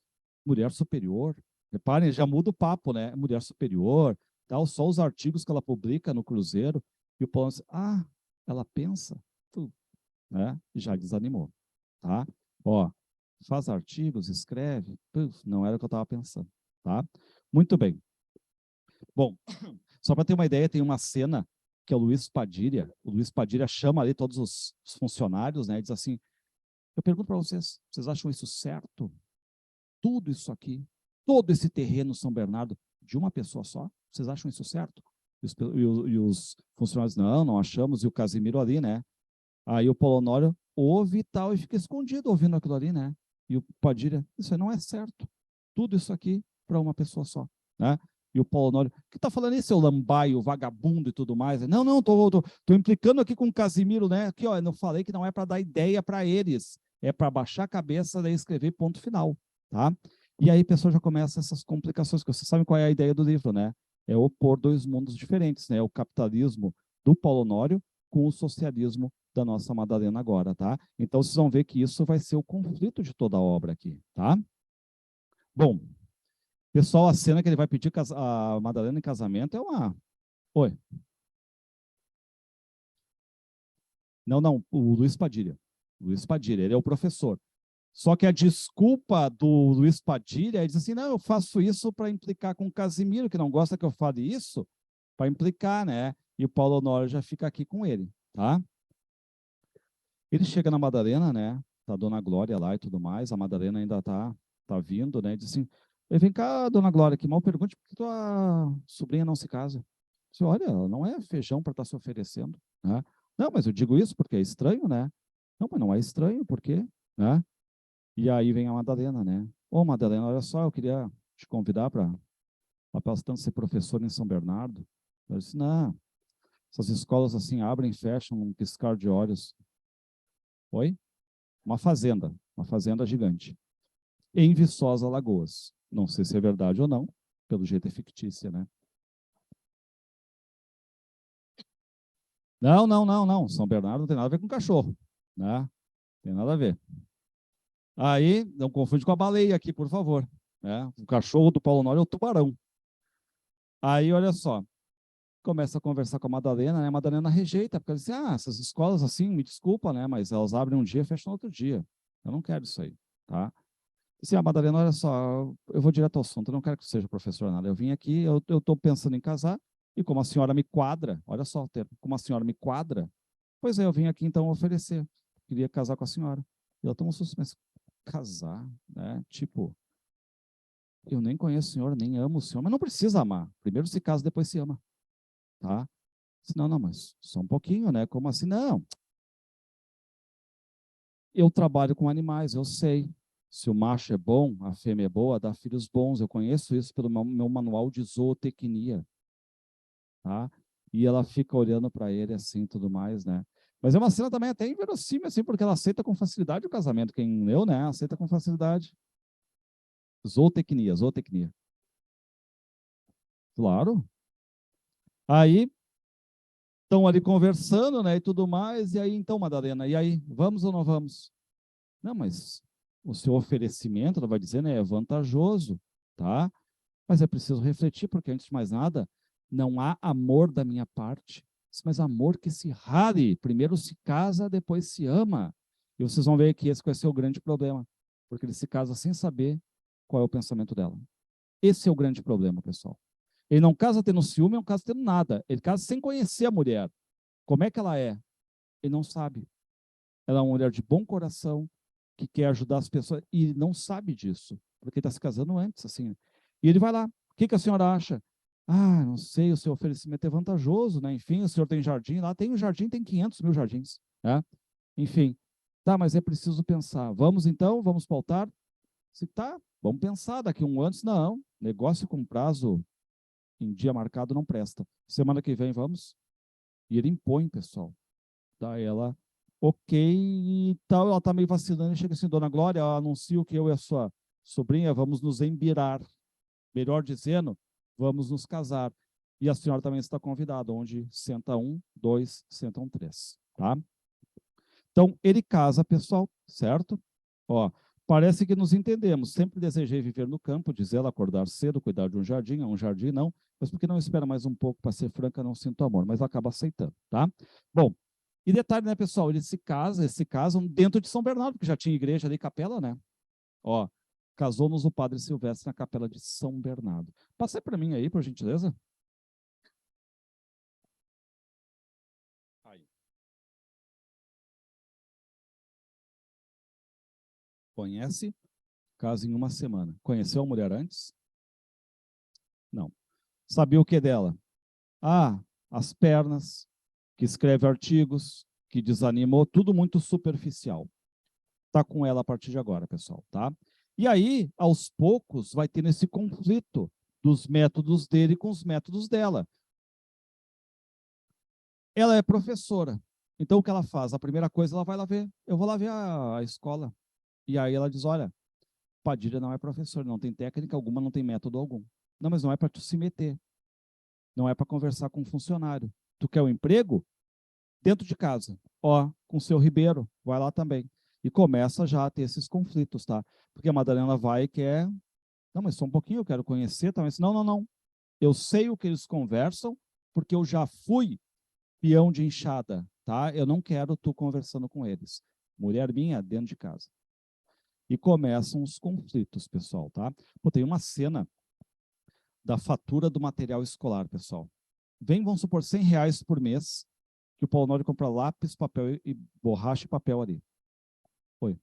mulher superior. Reparem, já muda o papo, né? Mulher superior, tal, só os artigos que ela publica no Cruzeiro. E o Paulo diz, ela pensa, né? Já desanimou, tá? Ó, faz artigos, escreve, não era o que eu estava pensando, tá? Muito bem. Bom, só para ter uma ideia, tem uma cena que é o Luiz Padilha. O Luiz Padilha chama ali todos os funcionários, né? E diz assim, eu pergunto para vocês, vocês acham isso certo? Tudo isso aqui, todo esse terreno São Bernardo, de uma pessoa só? Vocês acham isso certo? E os funcionários, não achamos. E o Casimiro ali, né? Aí o Polonório ouve e tal, e fica escondido ouvindo aquilo ali, né? E o Padilha, isso aí não é certo. Tudo isso aqui para uma pessoa só, né? E o Polonório, o que tá falando aí, seu lambaio, vagabundo e tudo mais? Não, tô implicando aqui com o Casimiro, né? Aqui, ó, eu não falei que não é para dar ideia para eles, é para baixar a cabeça e escrever ponto final, tá? E aí a pessoa já começa essas complicações, que vocês sabem qual é a ideia do livro, né? É opor dois mundos diferentes, né? O capitalismo do Polonório com o socialismo da nossa Madalena agora, tá? Então, vocês vão ver que isso vai ser o conflito de toda a obra aqui, tá? Bom, pessoal, a cena que ele vai pedir a Madalena em casamento é uma... Oi. Não, o Luiz Padilha. Luiz Padilha, ele é o professor. Só que a desculpa do Luiz Padilha é dizer assim, não, eu faço isso para implicar com o Casimiro, que não gosta que eu fale isso, para implicar, né? E o Paulo Honório já fica aqui com ele, tá? Ele chega na Madalena, né? Tá a Dona Glória lá e tudo mais. A Madalena ainda tá vindo, né? Diz assim: vem cá, Dona Glória, que mal pergunte por que tua sobrinha não se casa. Você olha, não é feijão para estar se oferecendo, né? Não, mas eu digo isso porque é estranho, né? Não, mas não é estranho, por quê? Né? E aí vem a Madalena, né? Ô, Madalena, olha só, eu queria te convidar para tanto ser professor em São Bernardo. Eu disse: não, essas escolas assim abrem e fecham num piscar de olhos. Oi? Uma fazenda gigante, em Viçosa, Alagoas. Não sei se é verdade ou não, pelo jeito é fictícia, né? Não. São Bernardo não tem nada a ver com cachorro, né? Tem nada a ver. Aí, não confunde com a baleia aqui, por favor. Né? O cachorro do Paulo Nório é o tubarão. Aí, olha só, começa a conversar com a Madalena, né? A Madalena rejeita, porque ela diz, essas escolas assim, me desculpa, né? Mas elas abrem um dia e fecham no outro dia. Eu não quero isso aí, tá? Assim, Madalena, olha só, eu vou direto ao assunto, eu não quero que seja professor nada. Eu vim aqui, eu estou pensando em casar, e como a senhora me quadra, olha só o termo, como a senhora me quadra, pois é, eu vim aqui então oferecer, queria casar com a senhora. E ela toma um susto, mas casar, né? Tipo, eu nem conheço o senhor, nem amo o senhor, mas não precisa amar. Primeiro se casa, depois se ama, tá? Não, mas só um pouquinho, né? Como assim? Não, eu trabalho com animais, eu sei. Se o macho é bom, a fêmea é boa, dá filhos bons. Eu conheço isso pelo meu manual de zootecnia, tá? E ela fica olhando para ele assim, tudo mais, né? Mas é uma cena também até inverossímil, assim, porque ela aceita com facilidade o casamento. Quem leu, né? Aceita com facilidade. Zootecnia. Claro. Aí estão ali conversando, né? E tudo mais. E aí, então, Madalena, e aí, vamos ou não vamos? Não, mas o seu oferecimento, ela vai dizer, né? É vantajoso, tá? Mas é preciso refletir, porque antes de mais nada, não há amor da minha parte, mas amor que se rale. Primeiro se casa, depois se ama. E vocês vão ver que esse vai ser o grande problema, porque ele se casa sem saber qual é o pensamento dela. Esse é o grande problema, pessoal. Ele não casa tendo ciúme, não casa tendo nada. Ele casa sem conhecer a mulher. Como é que ela é? Ele não sabe. Ela é uma mulher de bom coração, que quer ajudar as pessoas, e não sabe disso, porque está se casando antes, assim. E ele vai lá, o que a senhora acha? Não sei, o seu oferecimento é vantajoso, né? Enfim, o senhor tem jardim, lá tem um jardim, tem 500 mil jardins, né? Enfim, tá, mas é preciso pensar. Vamos então, vamos pautar? Se tá, vamos pensar daqui a um ano. Não, negócio com prazo em dia marcado não presta. Semana que vem vamos? E ele impõe, pessoal. Daí ela, ok, e tal, ela tá meio vacilando, e chega assim, Dona Glória, eu anuncio que eu e a sua sobrinha vamos nos embirar, melhor dizendo, vamos nos casar. E a senhora também está convidada, onde senta um, dois, sentam três, tá? Então, ele casa, pessoal, certo? Ó, parece que nos entendemos. Sempre desejei viver no campo, diz ela, acordar cedo, cuidar de um jardim não, mas porque não espera mais um pouco, para ser franca, não sinto amor, mas ela acaba aceitando, tá? Bom, e detalhe, né, pessoal, eles se casam dentro de São Bernardo, porque já tinha igreja ali, capela, né? Ó, casou-nos o Padre Silvestre na capela de São Bernardo. Passei para mim aí, por gentileza. Aí. Conhece? Casa em uma semana. Conheceu a mulher antes? Não. Sabia o que dela? Ah, as pernas, que escreve artigos, que desanimou, tudo muito superficial. Tá com ela a partir de agora, pessoal, tá? E aí, aos poucos, vai tendo esse conflito dos métodos dele com os métodos dela. Ela é professora. Então, o que ela faz? A primeira coisa, ela vai lá ver. Eu vou lá ver a escola. E aí ela diz, olha, Padilha não é professor, não tem técnica alguma, não tem método algum. Não, mas não é para tu se meter. Não é para conversar com um funcionário. Tu quer um emprego? Dentro de casa. Ó, com o seu Ribeiro, vai lá também. E começa já a ter esses conflitos, tá? Porque a Madalena vai e quer... Não, mas só um pouquinho, eu quero conhecer também. Não, não, não. Eu sei o que eles conversam, porque eu já fui peão de enxada, tá? Eu não quero tu conversando com eles. Mulher minha, dentro de casa. E começam os conflitos, pessoal, tá? Pô, tem uma cena da fatura do material escolar, pessoal. Vem, vamos supor, R$ 100 por mês, que o Paulo Honório compra lápis, papel e borracha e papel ali. Foi.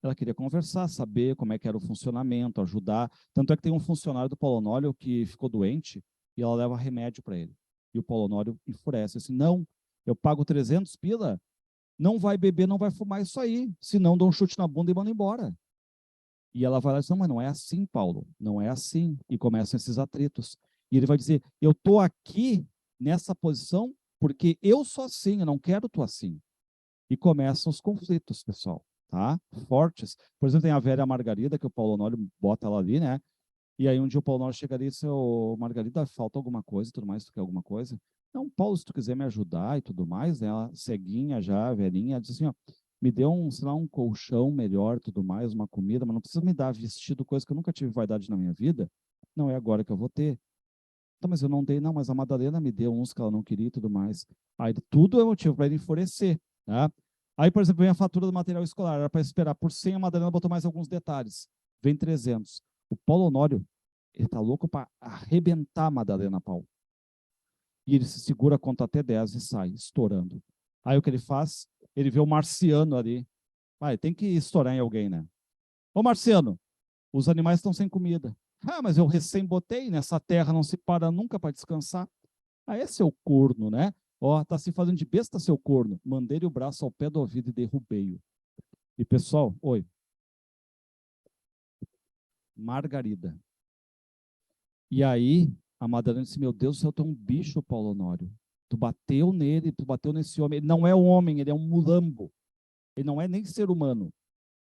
Ela queria conversar, saber como é que era o funcionamento, ajudar. Tanto é que tem um funcionário do Paulo Honório que ficou doente e ela leva remédio para ele. E o Paulo Honório enfurece assim, não, eu pago 300 pila, não vai beber, não vai fumar isso aí, senão dou um chute na bunda e manda embora. E ela vai lá e diz, não, mas não é assim, Paulo, não é assim. E começam esses atritos. E ele vai dizer, eu estou aqui nessa posição porque eu sou assim, eu não quero tu assim. E começam os conflitos, pessoal, tá? Fortes. Por exemplo, tem a velha Margarida, que o Paulo Honório bota ela ali, né? E aí um dia o Paulo Honório chega ali e diz, ô, Margarida, falta alguma coisa e tudo mais, tu quer alguma coisa? Não, Paulo, se tu quiser me ajudar e tudo mais, né? Ela ceguinha já, velhinha, diz assim, ó, me dê um, sei lá, um colchão melhor, tudo mais, uma comida, mas não precisa me dar vestido, coisa que eu nunca tive vaidade na minha vida. Não é agora que eu vou ter. Então, mas eu não dei, não, mas a Madalena me deu uns que ela não queria e tudo mais. Aí tudo é motivo para ele enfurecer, tá? Aí, por exemplo, vem a fatura do material escolar, era para esperar por 100, a Madalena botou mais alguns detalhes. Vem 300. O Paulo Honório, ele tá louco para arrebentar a Madalena Paulo. E ele se segura, conta até 10 e sai, estourando. Aí o que ele faz? Ele vê o Marciano ali. Vai, tem que estourar em alguém, né? Ô, Marciano, os animais estão sem comida. Ah, mas eu recém botei, nessa terra não se para nunca para descansar. Ah, é seu corno, né? Ó, tá se fazendo de besta, seu corno. Mandei-lhe o braço ao pé do ouvido e derrubei-o. E pessoal, oi, Margarida. E aí, a Madalena disse, meu Deus do céu, tu é um bicho, Paulo Honório. Tu bateu nele, tu bateu nesse homem. Ele não é um homem, ele é um mulambo. Ele não é nem ser humano.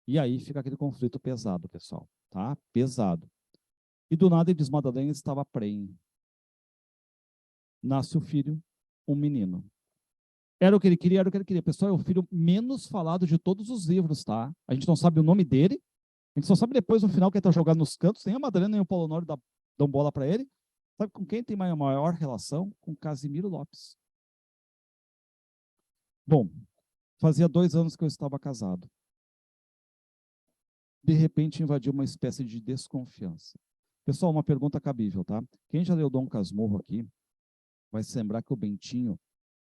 E aí fica aquele conflito pesado, pessoal, tá? Pesado. E do nada ele diz, Madalena estava prenhe. Nasce o filho, um menino. Era o que ele queria, era o que ele queria. Pessoal, é o filho menos falado de todos os livros, tá? A gente não sabe o nome dele, a gente só sabe depois no final que ele tá jogando nos cantos, nem a Madalena nem o Paulo Honório dão bola para ele. Sabe com quem tem maior relação? Com Casimiro Lopes. Bom, fazia 2 anos que eu estava casado. De repente invadiu uma espécie de desconfiança. Pessoal, uma pergunta cabível, tá? Quem já leu Dom Casmurro aqui, vai se lembrar que o Bentinho,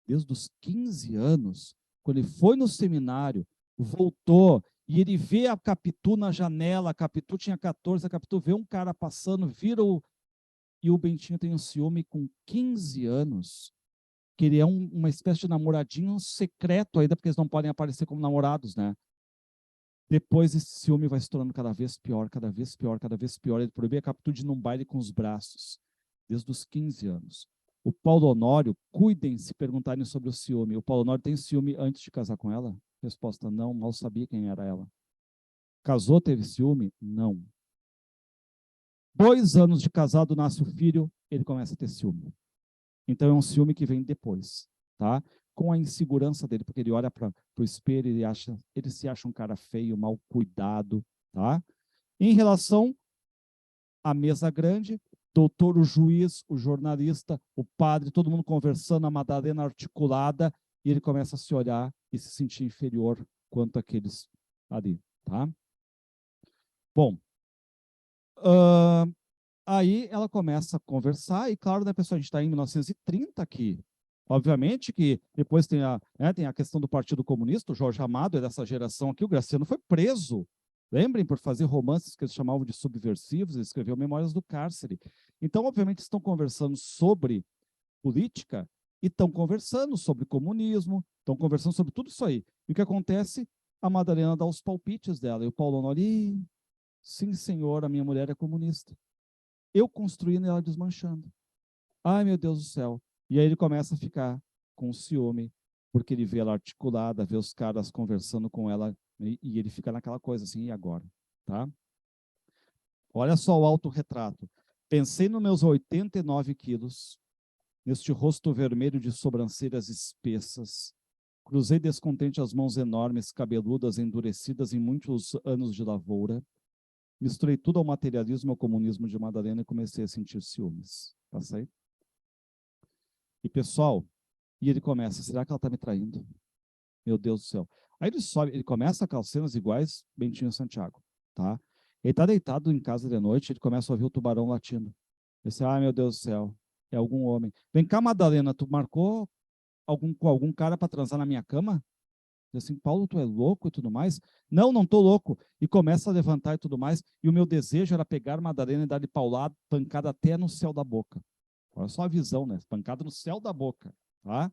desde os 15 anos, quando ele foi no seminário, voltou, e ele vê a Capitu na janela, a Capitu tinha 14, a Capitu vê um cara passando, vira o... E o Bentinho tem um ciúme com 15 anos, que ele é uma espécie de namoradinho secreto ainda, porque eles não podem aparecer como namorados, né? Depois esse ciúme vai se tornando cada vez pior, cada vez pior, cada vez pior. Ele proibia a Capitu de ir num baile com os braços, desde os 15 anos. O Paulo Honório, cuidem se perguntarem sobre o ciúme. O Paulo Honório tem ciúme antes de casar com ela? Resposta, não, mal sabia quem era ela. Casou, teve ciúme? Não. 2 anos de casado, nasce o filho, ele começa a ter ciúme. Então é um ciúme que vem depois, tá? Com a insegurança dele, porque ele olha para o espelho e ele se acha um cara feio, mal cuidado, tá? Em relação à mesa grande, doutor, o juiz, o jornalista, o padre, todo mundo conversando, a Madalena articulada, e ele começa a se olhar e se sentir inferior quanto aqueles ali, tá? Bom, aí ela começa a conversar, e claro, né, pessoal, a gente está em 1930 aqui. Obviamente que depois tem a questão do Partido Comunista, o Jorge Amado é dessa geração aqui, o Graciano foi preso. Lembrem, por fazer romances que eles chamavam de subversivos, ele escreveu Memórias do Cárcere. Então, obviamente, estão conversando sobre política e estão conversando sobre comunismo, estão conversando sobre tudo isso aí. E o que acontece? A Madalena dá os palpites dela, e o Paulo Honório, sim, senhor, a minha mulher é comunista. Eu construindo e ela desmanchando. Ai, meu Deus do céu. E aí ele começa a ficar com ciúme, porque ele vê ela articulada, vê os caras conversando com ela, e ele fica naquela coisa assim, e agora? Tá? Olha só o autorretrato. Pensei nos meus 89 quilos, neste rosto vermelho de sobrancelhas espessas, cruzei descontente as mãos enormes, cabeludas, endurecidas em muitos anos de lavoura, misturei tudo ao materialismo e ao comunismo de Madalena e comecei a sentir ciúmes. Passa aí. E pessoal, e ele começa, será que ela está me traindo? Meu Deus do céu. Aí ele sobe, ele começa com as cenas iguais Bentinho Santiago, tá? Ele está deitado em casa de noite, ele começa a ouvir o tubarão latindo. Ele diz, ai meu Deus do céu, é algum homem. Vem cá, Madalena, tu marcou com algum cara para transar na minha cama? Diz assim, Paulo, tu é louco e tudo mais? Não, não tô louco. E começa a levantar e tudo mais. E o meu desejo era pegar Madalena e dar-lhe pancada até no céu da boca. Olha só a visão, né? Pancada no céu da boca, tá?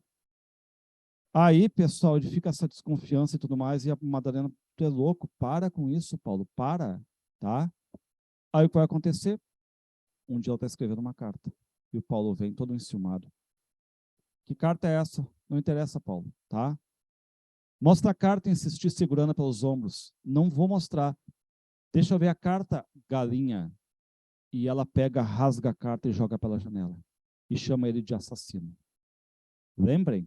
Aí, pessoal, ele fica essa desconfiança e tudo mais, e a Madalena, tu é louco, para com isso, Paulo, para, tá? Aí o que vai acontecer? Um dia ela está escrevendo uma carta, e o Paulo vem todo enciumado. Que carta é essa? Não interessa, Paulo, tá? Mostra a carta e insistir segurando pelos ombros. Não vou mostrar. Deixa eu ver a carta, galinha. E ela pega, rasga a carta e joga pela janela. E chama ele de assassino. Lembrem,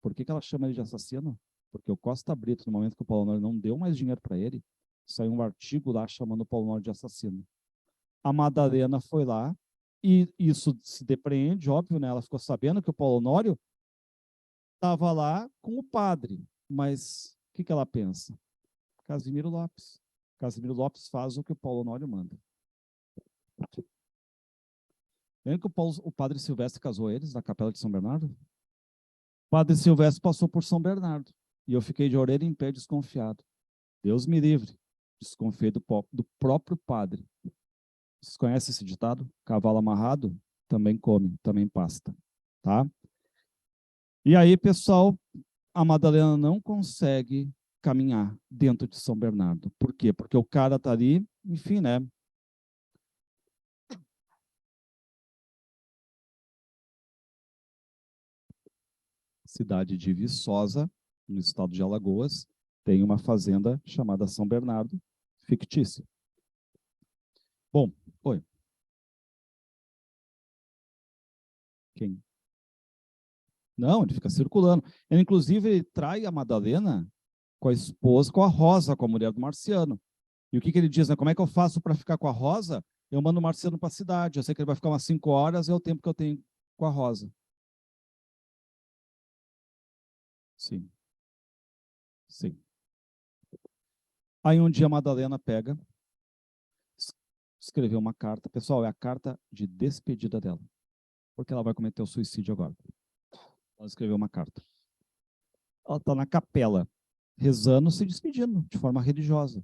por que ela chama ele de assassino? Porque o Costa Brito, no momento que o Paulo Honório não deu mais dinheiro para ele, saiu um artigo lá chamando o Paulo Honório de assassino. A Madalena foi lá, e isso se depreende, óbvio, né? Ela ficou sabendo que o Paulo Honório estava lá com o padre. Mas o que ela pensa? Casimiro Lopes. Casimiro Lopes faz o que o Paulo Honório manda. Lembra que o padre Silvestre casou eles na Capela de São Bernardo? O padre Silvestre passou por São Bernardo. E eu fiquei de orelha em pé desconfiado. Deus me livre. Desconfiei do próprio padre. Vocês conhecem esse ditado? Cavalo amarrado também come, também pasta. Tá? E aí, pessoal, a Madalena não consegue caminhar dentro de São Bernardo. Por quê? Porque o cara tá ali, enfim, né? Cidade de Viçosa, no estado de Alagoas, tem uma fazenda chamada São Bernardo, fictícia. Bom, oi. Quem? Não, ele fica circulando. Ele, inclusive, ele trai a Madalena com a esposa, com a Rosa, com a mulher do Marciano. E o que ele diz, né? Como é que eu faço para ficar com a Rosa? Eu mando o Marciano para a cidade. Eu sei que ele vai ficar umas 5 horas, é o tempo que eu tenho com a Rosa. Sim, sim. Aí um dia a Madalena pega, escreveu uma carta. Pessoal, é a carta de despedida dela. Porque ela vai cometer o suicídio agora. Ela escreveu uma carta. Ela está na capela, rezando, se despedindo, de forma religiosa.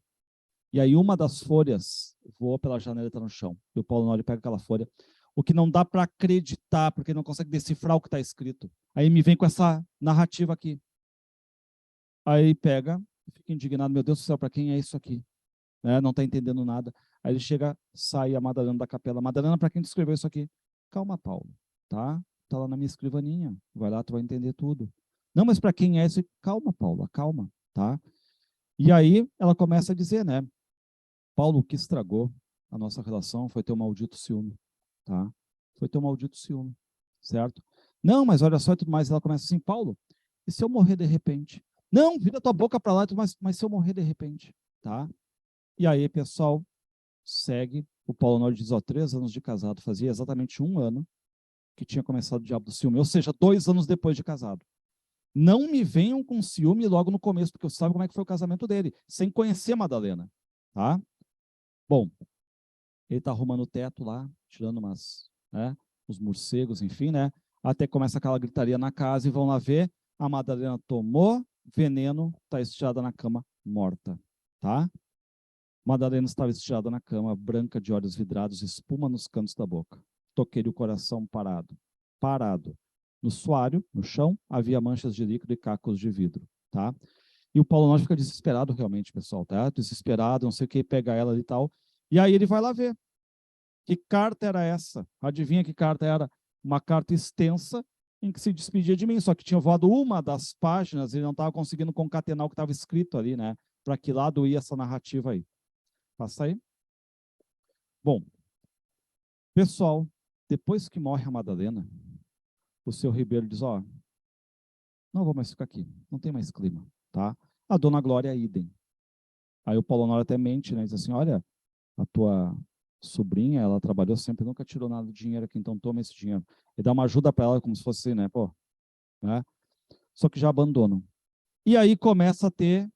E aí uma das folhas voa pela janela e está no chão. E o Paulo Honório pega aquela folha. O que não dá para acreditar, porque não consegue decifrar o que está escrito. Aí me vem com essa narrativa aqui. Aí pega, fica indignado, meu Deus do céu, para quem é isso aqui? Né? Não está entendendo nada. Aí ele chega, sai a Madalena da capela. Madalena, para quem tu escreveu isso aqui? Calma, Paulo, tá? Tá lá na minha escrivaninha. Vai lá, tu vai entender tudo. Não, mas para quem é isso? Calma, Paulo, calma, tá? E aí ela começa a dizer, né? Paulo, o que estragou a nossa relação foi ter um maldito ciúme, tá? Foi ter um maldito ciúme, certo? Não, mas olha só e tudo mais. Ela começa assim, Paulo, e se eu morrer de repente? Não, vira tua boca para lá, mas se eu morrer de repente, tá? E aí, pessoal, segue. O Paulo Honório diz, ó, 3 anos de casado, fazia exatamente 1 ano que tinha começado o diabo do ciúme, ou seja, 2 anos depois de casado. Não me venham com ciúme logo no começo, porque você sabe como é que foi o casamento dele, sem conhecer a Madalena, tá? Bom, ele tá arrumando o teto lá, tirando os morcegos, enfim, né? Até começa aquela gritaria na casa e vão lá ver, a Madalena tomou veneno, tá estirada na cama, morta, tá? Madalena estava estirada na cama, branca de olhos vidrados, espuma nos cantos da boca. Toquei-lhe o coração parado. Parado. No suário, no chão, havia manchas de líquido e cacos de vidro, tá? E o Paulo Nobre fica desesperado realmente, pessoal, tá? Desesperado, não sei o que, pega ela e tal. E aí ele vai lá ver. Que carta era essa? Adivinha que carta era? Uma carta extensa em que se despedia de mim, só que tinha voado uma das páginas e ele não estava conseguindo concatenar o que estava escrito ali, né? Para que lado ia essa narrativa aí? Passa aí. Bom, pessoal, depois que morre a Madalena, o seu Ribeiro diz, ó, não vou mais ficar aqui, não tem mais clima, tá? A dona Glória, idem. Aí o Paulo Honório até mente, né? Diz assim, olha, a tua sobrinha, ela trabalhou sempre, nunca tirou nada de dinheiro aqui, então toma esse dinheiro. E dá uma ajuda para ela, como se fosse, né, pô, né? Só que já abandonam. E aí começa a ter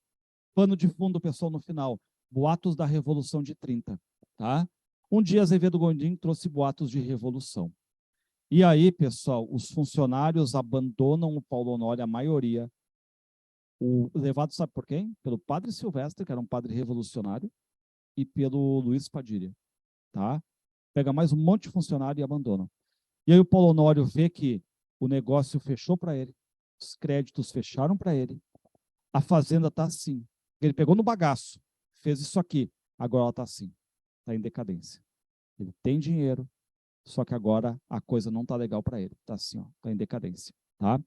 pano de fundo, pessoal, no final. Boatos da Revolução de 30, tá? Um dia Azevedo Gondim trouxe boatos de revolução. E aí, pessoal, os funcionários abandonam o Paulo Honório, a maioria, levado, sabe por quem? Pelo padre Silvestre, que era um padre revolucionário, e pelo Luiz Padilha, tá? Pega mais um monte de funcionário e abandona. E aí o Paulo Honório vê que o negócio fechou para ele, os créditos fecharam para ele, a fazenda está assim. Ele pegou no bagaço, fez isso aqui, agora ela está assim, está em decadência. Ele tem dinheiro, só que agora a coisa não está legal para ele, está assim, está em decadência, tá?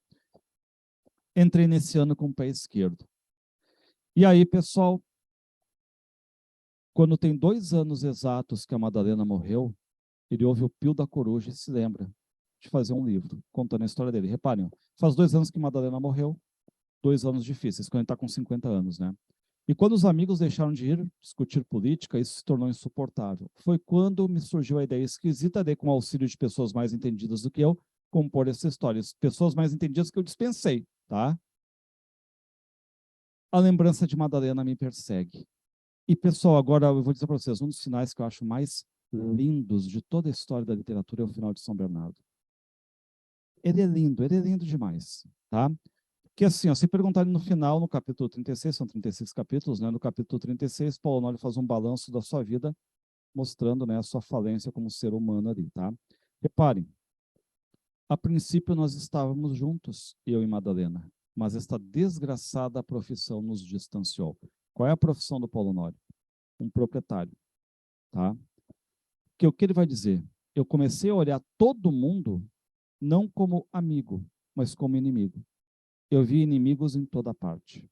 Entrei nesse ano com o pé esquerdo. E aí, pessoal, quando tem 2 anos exatos que a Madalena morreu, ele ouve o pio da coruja e se lembra de fazer um livro contando a história dele. Reparem, faz 2 anos que Madalena morreu, 2 anos difíceis, quando ele está com 50 anos, né? E quando os amigos deixaram de ir discutir política, isso se tornou insuportável. Foi quando me surgiu a ideia esquisita de, com o auxílio de pessoas mais entendidas do que eu, compor essa história. Pessoas mais entendidas que eu dispensei, tá? A lembrança de Madalena me persegue. E, pessoal, agora eu vou dizer para vocês, um dos finais que eu acho mais lindos de toda a história da literatura é o final de São Bernardo. Ele é lindo demais, tá? Porque assim, ó, se perguntarem no final, no capítulo 36, são 36 capítulos, né? No capítulo 36, Paulo Honório faz um balanço da sua vida, mostrando, né, a sua falência como ser humano ali, tá? Reparem, a princípio nós estávamos juntos, eu e Madalena, mas esta desgraçada profissão nos distanciou. Qual é a profissão do Paulo Honório? Um proprietário, tá? Que o que ele vai dizer? Eu comecei a olhar todo mundo não como amigo, mas como inimigo. Eu vi inimigos em toda parte.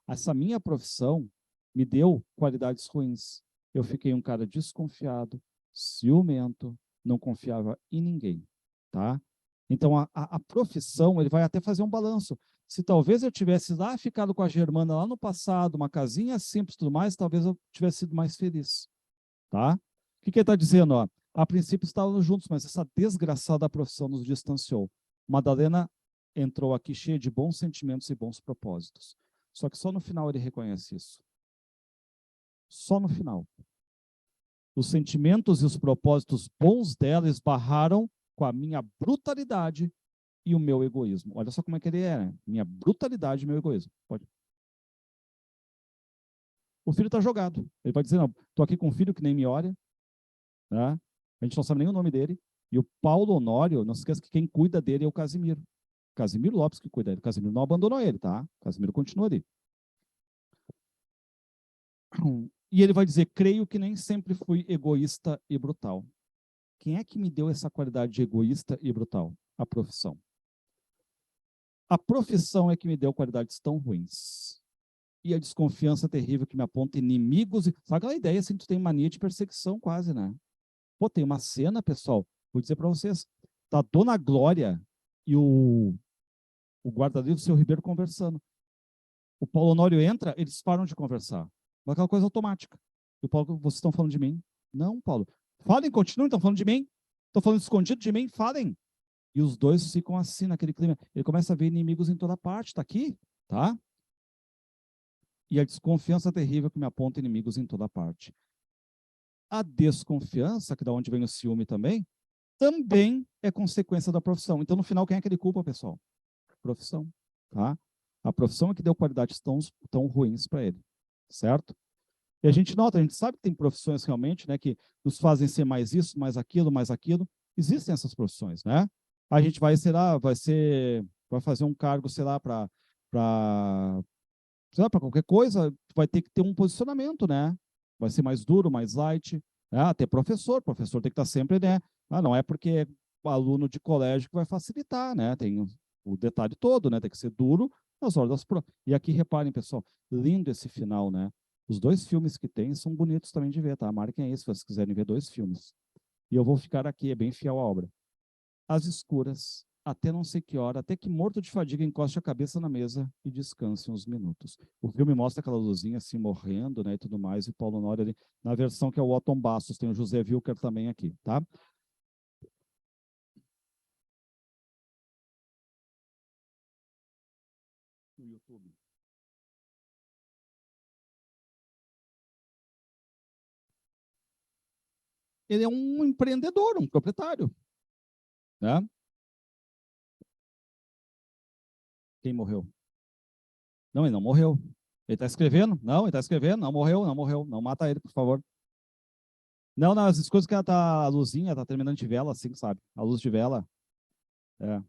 Essa minha profissão me deu qualidades ruins. Eu fiquei um cara desconfiado, ciumento, não confiava em ninguém, tá? Então, a profissão, ele vai até fazer um balanço. Se talvez eu tivesse lá ficado com a Germana lá no passado, uma casinha simples e tudo mais, talvez eu tivesse sido mais feliz, tá? O que ele está dizendo? Ó? A princípio estávamos juntos, mas essa desgraçada profissão nos distanciou. Madalena entrou aqui cheia de bons sentimentos e bons propósitos. Só que só no final ele reconhece isso. Só no final. Os sentimentos e os propósitos bons dela esbarraram com a minha brutalidade e o meu egoísmo. Olha só como é que ele é, né? Minha brutalidade e meu egoísmo. Pode. O filho está jogado. Ele vai dizer, não, estou aqui com um filho que nem me olha, né? A gente não sabe nem o nome dele. E o Paulo Honório, não se esqueça que quem cuida dele é o Casimiro. Casimiro Lopes que cuida dele. Casimiro não abandonou ele, tá? Casimiro continua ali. E ele vai dizer, creio que nem sempre fui egoísta e brutal. Quem é que me deu essa qualidade de egoísta e brutal? A profissão. A profissão é que me deu qualidades tão ruins. E a desconfiança terrível que me aponta inimigos. Sabe aquela ideia assim, tu tem mania de perseguição quase, né? Pô, tem uma cena, pessoal, vou dizer para vocês, tá a Dona Glória e o guarda-livro, o seu Ribeiro, conversando. O Paulo Honório entra, eles param de conversar. É aquela coisa automática. E o Paulo, vocês estão falando de mim? Não, Paulo. Falem, continuem, estão falando de mim? Estão falando escondido de mim? Falem. E os dois ficam assim, naquele clima. Ele começa a ver inimigos em toda parte, tá aqui, tá? E a desconfiança terrível que me aponta inimigos em toda parte. A desconfiança, que da onde vem o ciúme também é consequência da profissão. Então, no final, quem é que ele culpa, pessoal? Profissão, tá? A profissão é que deu qualidades tão ruins para ele, certo? E a gente nota, a gente sabe que tem profissões realmente, né, que nos fazem ser mais isso, mais aquilo, mais aquilo. Existem essas profissões, né? A gente vai, sei lá, vai fazer um cargo, sei lá, para qualquer coisa, vai ter que ter um posicionamento, né? Vai ser mais duro, mais light, né? Até professor tem que estar sempre, né? Não é porque é aluno de colégio que vai facilitar, né? Tem o detalhe todo, né? Tem que ser duro nas horas das provas. E aqui, reparem, pessoal, lindo esse final, né? Os dois filmes que tem são bonitos também de ver, tá? Marquem aí se vocês quiserem ver dois filmes. E eu vou ficar aqui, é bem fiel à obra. Às escuras, até não sei que hora, até que morto de fadiga encoste a cabeça na mesa e descanse uns minutos. O filme mostra aquela luzinha assim morrendo, né, e tudo mais, e Paulo Honório ali, na versão que é o Otton Bastos, tem o José Wilker também aqui, tá? No YouTube. Ele é um empreendedor, um proprietário, né? Quem morreu? Não, ele não morreu. Ele está escrevendo? Não, ele está escrevendo. Não morreu, não morreu. Não mata ele, por favor. Não, as coisas que ela tá, a luzinha tá terminando de vela, assim, sabe? A luz de vela. É.